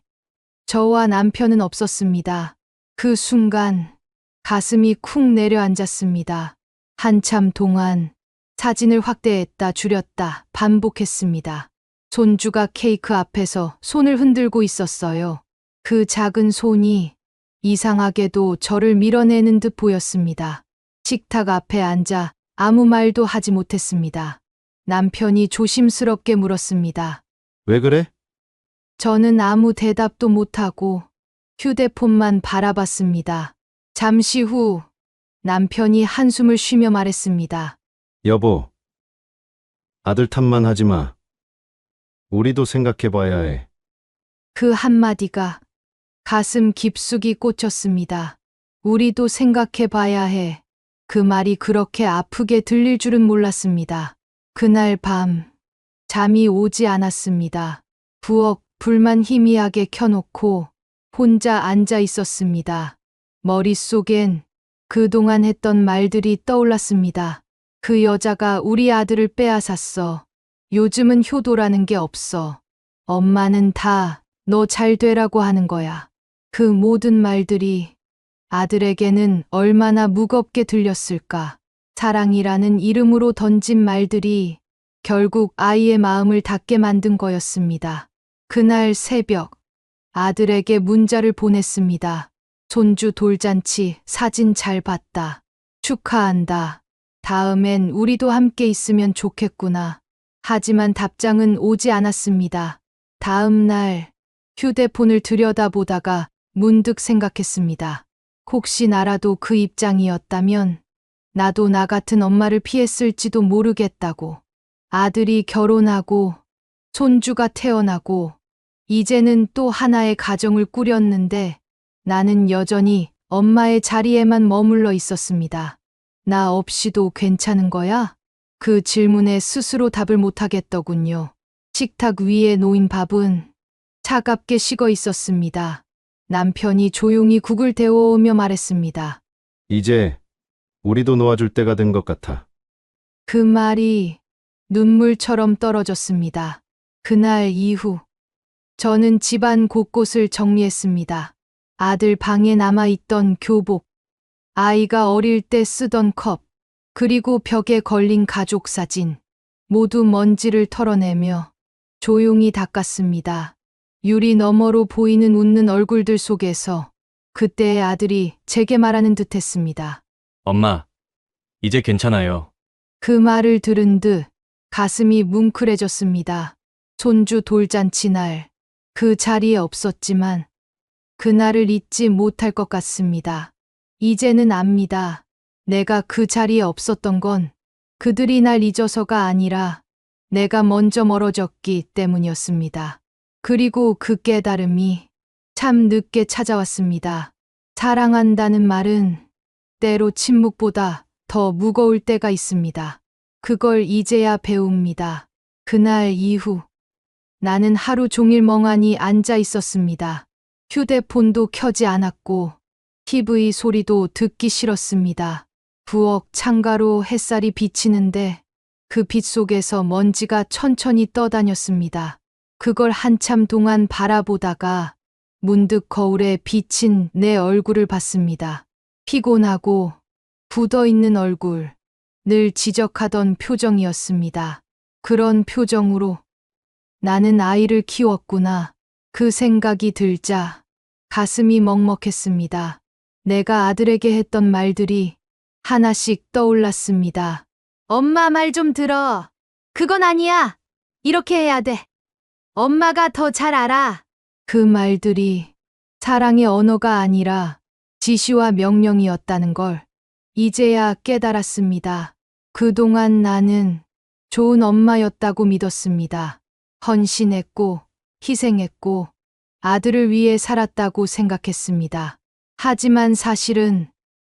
저와 남편은 없었습니다. 그 순간 가슴이 쿵 내려앉았습니다. 한참 동안 사진을 확대했다 줄였다 반복했습니다. 손주가 케이크 앞에서 손을 흔들고 있었어요. 그 작은 손이 이상하게도 저를 밀어내는 듯 보였습니다. 식탁 앞에 앉아 아무 말도 하지 못했습니다. 남편이 조심스럽게 물었습니다. 왜 그래? 저는 아무 대답도 못하고 휴대폰만 바라봤습니다. 잠시 후 남편이 한숨을 쉬며 말했습니다. 여보, 아들 탓만 하지 마. 우리도 생각해 봐야 해. 그 한마디가 가슴 깊숙이 꽂혔습니다. 우리도 생각해 봐야 해. 그 말이 그렇게 아프게 들릴 줄은 몰랐습니다. 그날 밤 잠이 오지 않았습니다. 부엌 불만 희미하게 켜놓고 혼자 앉아 있었습니다. 머릿속엔 그동안 했던 말들이 떠올랐습니다. 그 여자가 우리 아들을 빼앗았어. 요즘은 효도라는 게 없어. 엄마는 다 너 잘 되라고 하는 거야. 그 모든 말들이 아들에게는 얼마나 무겁게 들렸을까. 사랑이라는 이름으로 던진 말들이 결국 아이의 마음을 닫게 만든 거였습니다. 그날 새벽 아들에게 문자를 보냈습니다. 손주 돌잔치 사진 잘 봤다. 축하한다. 다음엔 우리도 함께 있으면 좋겠구나. 하지만 답장은 오지 않았습니다. 다음 날 휴대폰을 들여다보다가 문득 생각했습니다. 혹시 나라도 그 입장이었다면 나도 나 같은 엄마를 피했을지도 모르겠다고. 아들이 결혼하고 손주가 태어나고 이제는 또 하나의 가정을 꾸렸는데 나는 여전히 엄마의 자리에만 머물러 있었습니다. 나 없이도 괜찮은 거야? 그 질문에 스스로 답을 못하겠더군요. 식탁 위에 놓인 밥은 차갑게 식어 있었습니다. 남편이 조용히 국을 데워오며 말했습니다. 이제 우리도 놓아줄 때가 된 것 같아. 그 말이 눈물처럼 떨어졌습니다. 그날 이후 저는 집안 곳곳을 정리했습니다. 아들 방에 남아있던 교복, 아이가 어릴 때 쓰던 컵, 그리고 벽에 걸린 가족 사진, 모두 먼지를 털어내며 조용히 닦았습니다. 유리 너머로 보이는 웃는 얼굴들 속에서 그때의 아들이 제게 말하는 듯 했습니다. 엄마, 이제 괜찮아요. 그 말을 들은 듯 가슴이 뭉클해졌습니다. 손주 돌잔치 날, 그 자리에 없었지만 그날을 잊지 못할 것 같습니다. 이제는 압니다. 내가 그 자리에 없었던 건 그들이 날 잊어서가 아니라 내가 먼저 멀어졌기 때문이었습니다. 그리고 그 깨달음이 참 늦게 찾아왔습니다. 사랑한다는 말은 때로 침묵보다 더 무거울 때가 있습니다. 그걸 이제야 배웁니다. 그날 이후 나는 하루 종일 멍하니 앉아 있었습니다. 휴대폰도 켜지 않았고 TV 소리도 듣기 싫었습니다. 부엌 창가로 햇살이 비치는데 그 빛 속에서 먼지가 천천히 떠다녔습니다. 그걸 한참 동안 바라보다가 문득 거울에 비친 내 얼굴을 봤습니다. 피곤하고 굳어있는 얼굴, 늘 지적하던 표정이었습니다. 그런 표정으로 나는 아이를 키웠구나. 그 생각이 들자 가슴이 먹먹했습니다. 내가 아들에게 했던 말들이 하나씩 떠올랐습니다. 엄마 말 좀 들어. 그건 아니야. 이렇게 해야 돼. 엄마가 더 잘 알아. 그 말들이 사랑의 언어가 아니라 지시와 명령이었다는 걸 이제야 깨달았습니다. 그동안 나는 좋은 엄마였다고 믿었습니다. 헌신했고 희생했고 아들을 위해 살았다고 생각했습니다. 하지만 사실은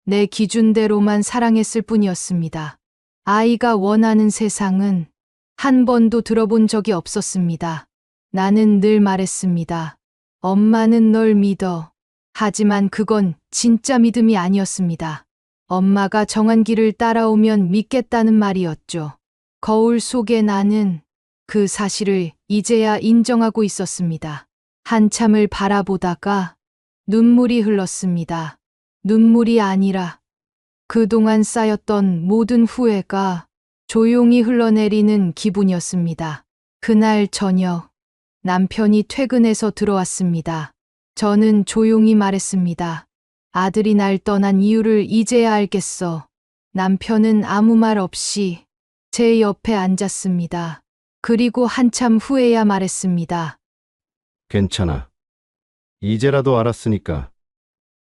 내 기준대로만 사랑했을 뿐이었습니다. 아이가 원하는 세상은 한 번도 들어본 적이 없었습니다. 나는 늘 말했습니다. 엄마는 널 믿어. 하지만 그건 진짜 믿음이 아니었습니다. 엄마가 정한 길을 따라오면 믿겠다는 말이었죠. 거울 속에 나는 그 사실을 이제야 인정하고 있었습니다. 한참을 바라보다가 눈물이 흘렀습니다. 눈물이 아니라 그동안 쌓였던 모든 후회가 조용히 흘러내리는 기분이었습니다. 그날 저녁 남편이 퇴근해서 들어왔습니다. 저는 조용히 말했습니다. 아들이 날 떠난 이유를 이제야 알겠어. 남편은 아무 말 없이 제 옆에 앉았습니다. 그리고 한참 후에야 말했습니다. 괜찮아. 이제라도 알았으니까.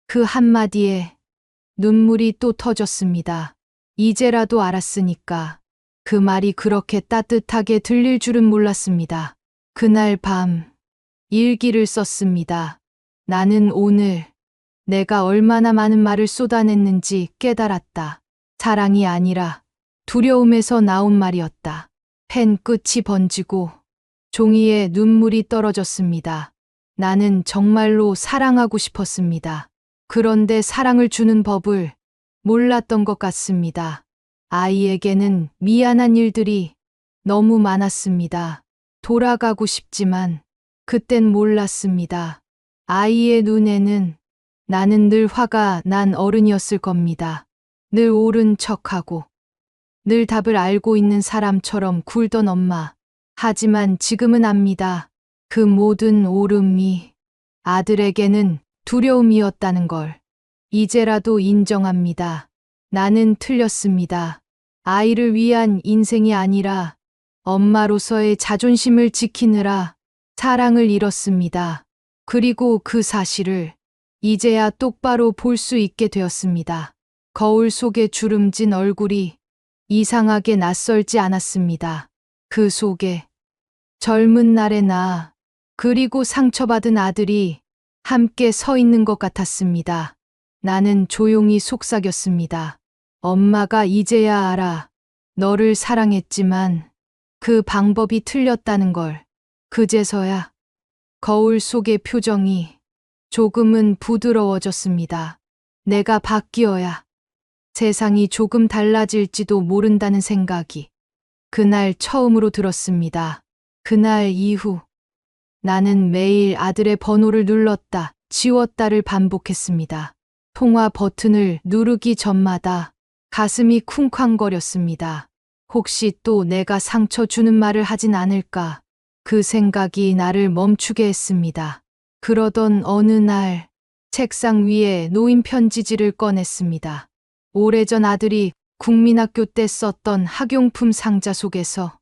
그 한마디에 눈물이 또 터졌습니다. 이제라도 알았으니까. 그 말이 그렇게 따뜻하게 들릴 줄은 몰랐습니다. 그날 밤 일기를 썼습니다. 나는 오늘 내가 얼마나 많은 말을 쏟아냈는지 깨달았다. 사랑이 아니라 두려움에서 나온 말이었다. 펜 끝이 번지고 종이에 눈물이 떨어졌습니다. 나는 정말로 사랑하고 싶었습니다. 그런데 사랑을 주는 법을 몰랐던 것 같습니다. 아이에게는 미안한 일들이 너무 많았습니다. 돌아가고 싶지만 그땐 몰랐습니다. 아이의 눈에는 나는 늘 화가 난 어른이었을 겁니다. 늘 옳은 척하고 늘 답을 알고 있는 사람처럼 굴던 엄마. 하지만 지금은 압니다. 그 모든 옳음이 아들에게는 두려움이었다는 걸 이제라도 인정합니다. 나는 틀렸습니다. 아이를 위한 인생이 아니라 엄마로서의 자존심을 지키느라 사랑을 잃었습니다. 그리고 그 사실을 이제야 똑바로 볼 수 있게 되었습니다. 거울 속에 주름진 얼굴이 이상하게 낯설지 않았습니다. 그 속에 젊은 날의 나, 그리고 상처받은 아들이 함께 서 있는 것 같았습니다. 나는 조용히 속삭였습니다. 엄마가 이제야 알아. 너를 사랑했지만 그 방법이 틀렸다는 걸. 그제서야 거울 속의 표정이 조금은 부드러워졌습니다. 내가 바뀌어야 세상이 조금 달라질지도 모른다는 생각이 그날 처음으로 들었습니다. 그날 이후 나는 매일 아들의 번호를 눌렀다, 지웠다를 반복했습니다. 통화 버튼을 누르기 전마다 가슴이 쿵쾅거렸습니다. 혹시 또 내가 상처 주는 말을 하진 않을까? 그 생각이 나를 멈추게 했습니다. 그러던 어느 날 책상 위에 놓인 편지지를 꺼냈습니다. 오래전 아들이 국민학교 때 썼던 학용품 상자 속에서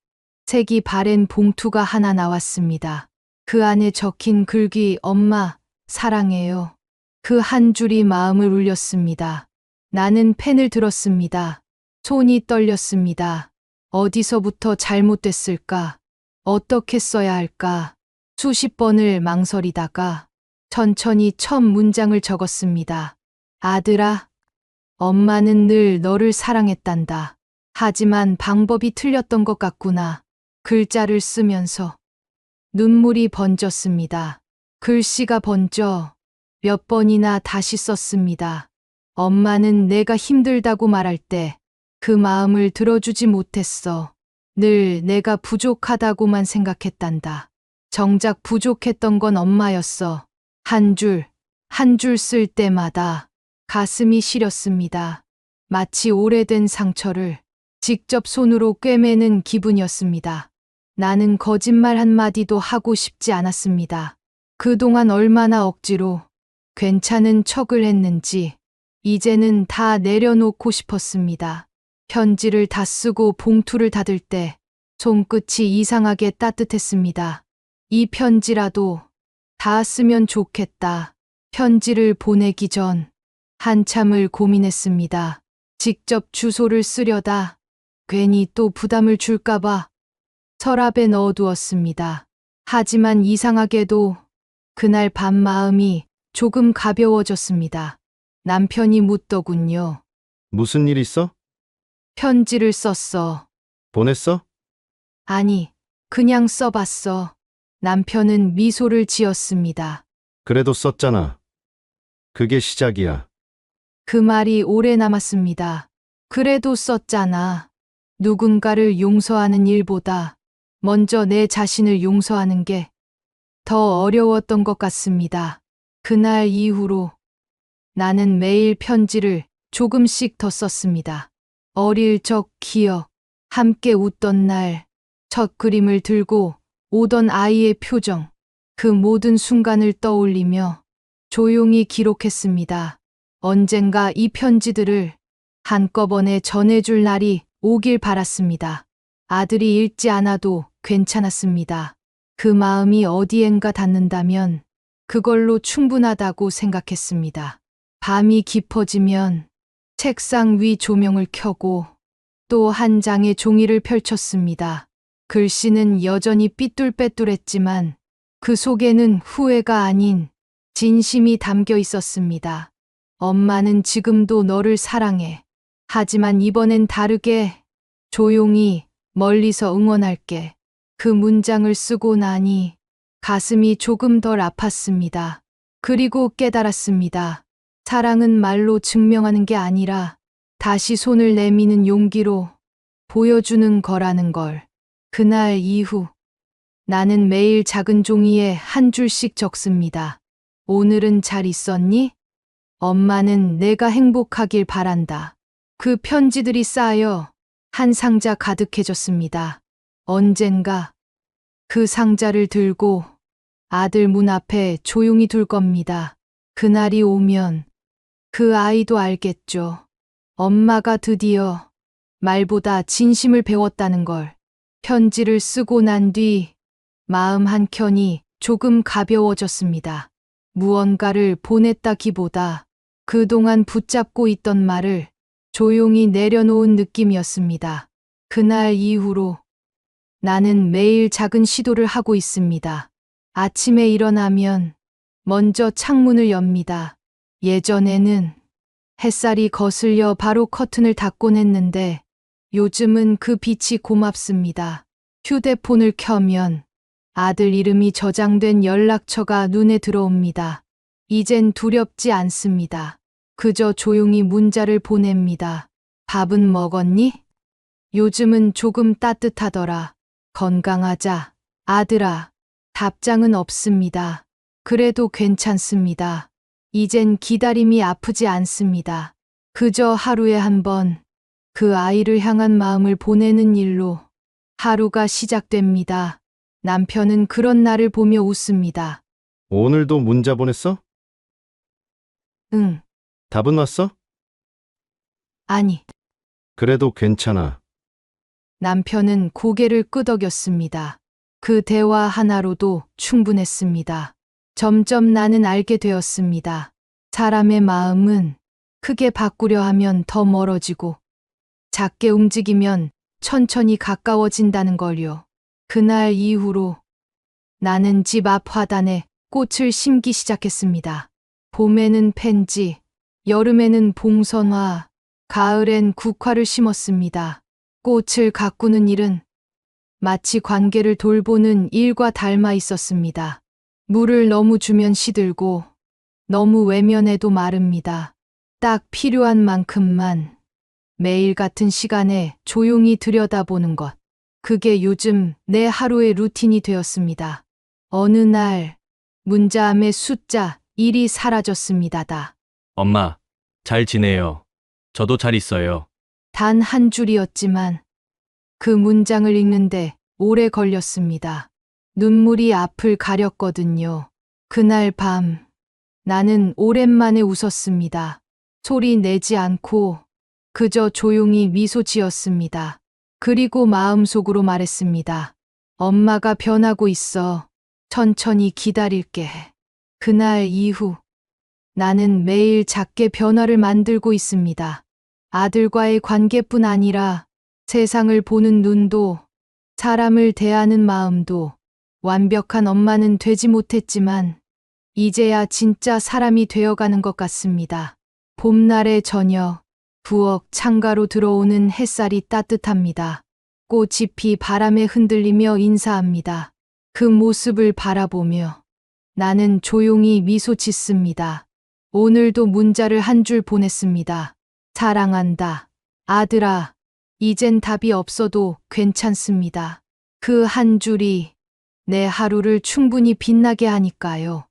색이 바랜 봉투가 하나 나왔습니다. 그 안에 적힌 글귀 엄마 사랑해요. 그 한 줄이 마음을 울렸습니다. 나는 펜을 들었습니다. 손이 떨렸습니다. 어디서부터 잘못됐을까? 어떻게 써야 할까? 수십 번을 망설이다가 천천히 첫 문장을 적었습니다. 아들아, 엄마는 늘 너를 사랑했단다. 하지만 방법이 틀렸던 것 같구나. 글자를 쓰면서 눈물이 번졌습니다. 글씨가 번져 몇 번이나 다시 썼습니다. 엄마는 내가 힘들다고 말할 때 그 마음을 들어주지 못했어. 늘 내가 부족하다고만 생각했단다. 정작 부족했던 건 엄마였어. 한 줄, 한 줄 쓸 때마다 가슴이 시렸습니다. 마치 오래된 상처를 직접 손으로 꿰매는 기분이었습니다. 나는 거짓말 한마디도 하고 싶지 않았습니다. 그동안 얼마나 억지로 괜찮은 척을 했는지 이제는 다 내려놓고 싶었습니다. 편지를 다 쓰고 봉투를 닫을 때 손끝이 이상하게 따뜻했습니다. 이 편지라도 닿았으면 좋겠다. 편지를 보내기 전 한참을 고민했습니다. 직접 주소를 쓰려다 괜히 또 부담을 줄까봐 서랍에 넣어두었습니다. 하지만 이상하게도 그날 밤 마음이 조금 가벼워졌습니다. 남편이 묻더군요. 무슨 일 있어? 편지를 썼어. 보냈어? 아니, 그냥 써봤어. 남편은 미소를 지었습니다. 그래도 썼잖아. 그게 시작이야. 그 말이 오래 남았습니다. 그래도 썼잖아. 누군가를 용서하는 일보다 먼저 내 자신을 용서하는 게 더 어려웠던 것 같습니다. 그날 이후로 나는 매일 편지를 조금씩 더 썼습니다. 어릴 적 기억, 함께 웃던 날, 첫 그림을 들고 오던 아이의 표정, 그 모든 순간을 떠올리며 조용히 기록했습니다. 언젠가 이 편지들을 한꺼번에 전해줄 날이 오길 바랐습니다. 아들이 읽지 않아도 괜찮았습니다. 그 마음이 어디엔가 닿는다면 그걸로 충분하다고 생각했습니다. 밤이 깊어지면 책상 위 조명을 켜고 또 한 장의 종이를 펼쳤습니다. 글씨는 여전히 삐뚤빼뚤했지만 그 속에는 후회가 아닌 진심이 담겨 있었습니다. 엄마는 지금도 너를 사랑해. 하지만 이번엔 다르게 조용히 멀리서 응원할게. 그 문장을 쓰고 나니 가슴이 조금 덜 아팠습니다. 그리고 깨달았습니다. 사랑은 말로 증명하는 게 아니라 다시 손을 내미는 용기로 보여주는 거라는 걸. 그날 이후 나는 매일 작은 종이에 한 줄씩 적습니다. 오늘은 잘 있었니? 엄마는 내가 행복하길 바란다. 그 편지들이 쌓여 한 상자 가득해졌습니다. 언젠가 그 상자를 들고 아들 문 앞에 조용히 둘 겁니다. 그날이 오면 그 아이도 알겠죠. 엄마가 드디어 말보다 진심을 배웠다는 걸. 편지를 쓰고 난 뒤 마음 한켠이 조금 가벼워졌습니다. 무언가를 보냈다기보다 그동안 붙잡고 있던 말을 조용히 내려놓은 느낌이었습니다. 그날 이후로 나는 매일 작은 시도를 하고 있습니다. 아침에 일어나면 먼저 창문을 엽니다. 예전에는 햇살이 거슬려 바로 커튼을 닫곤 했는데 요즘은 그 빛이 고맙습니다. 휴대폰을 켜면 아들 이름이 저장된 연락처가 눈에 들어옵니다. 이젠 두렵지 않습니다. 그저 조용히 문자를 보냅니다. 밥은 먹었니? 요즘은 조금 따뜻하더라. 건강하자. 아들아. 답장은 없습니다. 그래도 괜찮습니다. 이젠 기다림이 아프지 않습니다. 그저 하루에 한 번 그 아이를 향한 마음을 보내는 일로 하루가 시작됩니다. 남편은 그런 나를 보며 웃습니다. 오늘도 문자 보냈어? 응, 답은 왔어? 아니. 그래도 괜찮아. 남편은 고개를 끄덕였습니다. 그 대화 하나로도 충분했습니다. 점점 나는 알게 되었습니다. 사람의 마음은 크게 바꾸려 하면 더 멀어지고 작게 움직이면 천천히 가까워진다는 걸요. 그날 이후로 나는 집 앞 화단에 꽃을 심기 시작했습니다. 봄에는 펜지, 여름에는 봉선화, 가을엔 국화를 심었습니다. 꽃을 가꾸는 일은 마치 관계를 돌보는 일과 닮아 있었습니다. 물을 너무 주면 시들고 너무 외면해도 마릅니다. 딱 필요한 만큼만 매일 같은 시간에 조용히 들여다보는 것. 그게 요즘 내 하루의 루틴이 되었습니다. 어느 날 문자함의 숫자 1이 사라졌습니다. 엄마, 잘 지내요. 저도 잘 있어요. 단 한 줄이었지만 그 문장을 읽는데 오래 걸렸습니다. 눈물이 앞을 가렸거든요. 그날 밤 나는 오랜만에 웃었습니다. 소리 내지 않고 그저 조용히 미소 지었습니다. 그리고 마음속으로 말했습니다. 엄마가 변하고 있어. 천천히 기다릴게. 그날 이후 나는 매일 작게 변화를 만들고 있습니다. 아들과의 관계뿐 아니라 세상을 보는 눈도, 사람을 대하는 마음도. 완벽한 엄마는 되지 못했지만 이제야 진짜 사람이 되어가는 것 같습니다. 봄날의 저녁, 부엌 창가로 들어오는 햇살이 따뜻합니다. 꽃잎이 바람에 흔들리며 인사합니다. 그 모습을 바라보며 나는 조용히 미소 짓습니다. 오늘도 문자를 한 줄 보냈습니다. 사랑한다. 아들아, 이젠 답이 없어도 괜찮습니다. 그 한 줄이 내 하루를 충분히 빛나게 하니까요.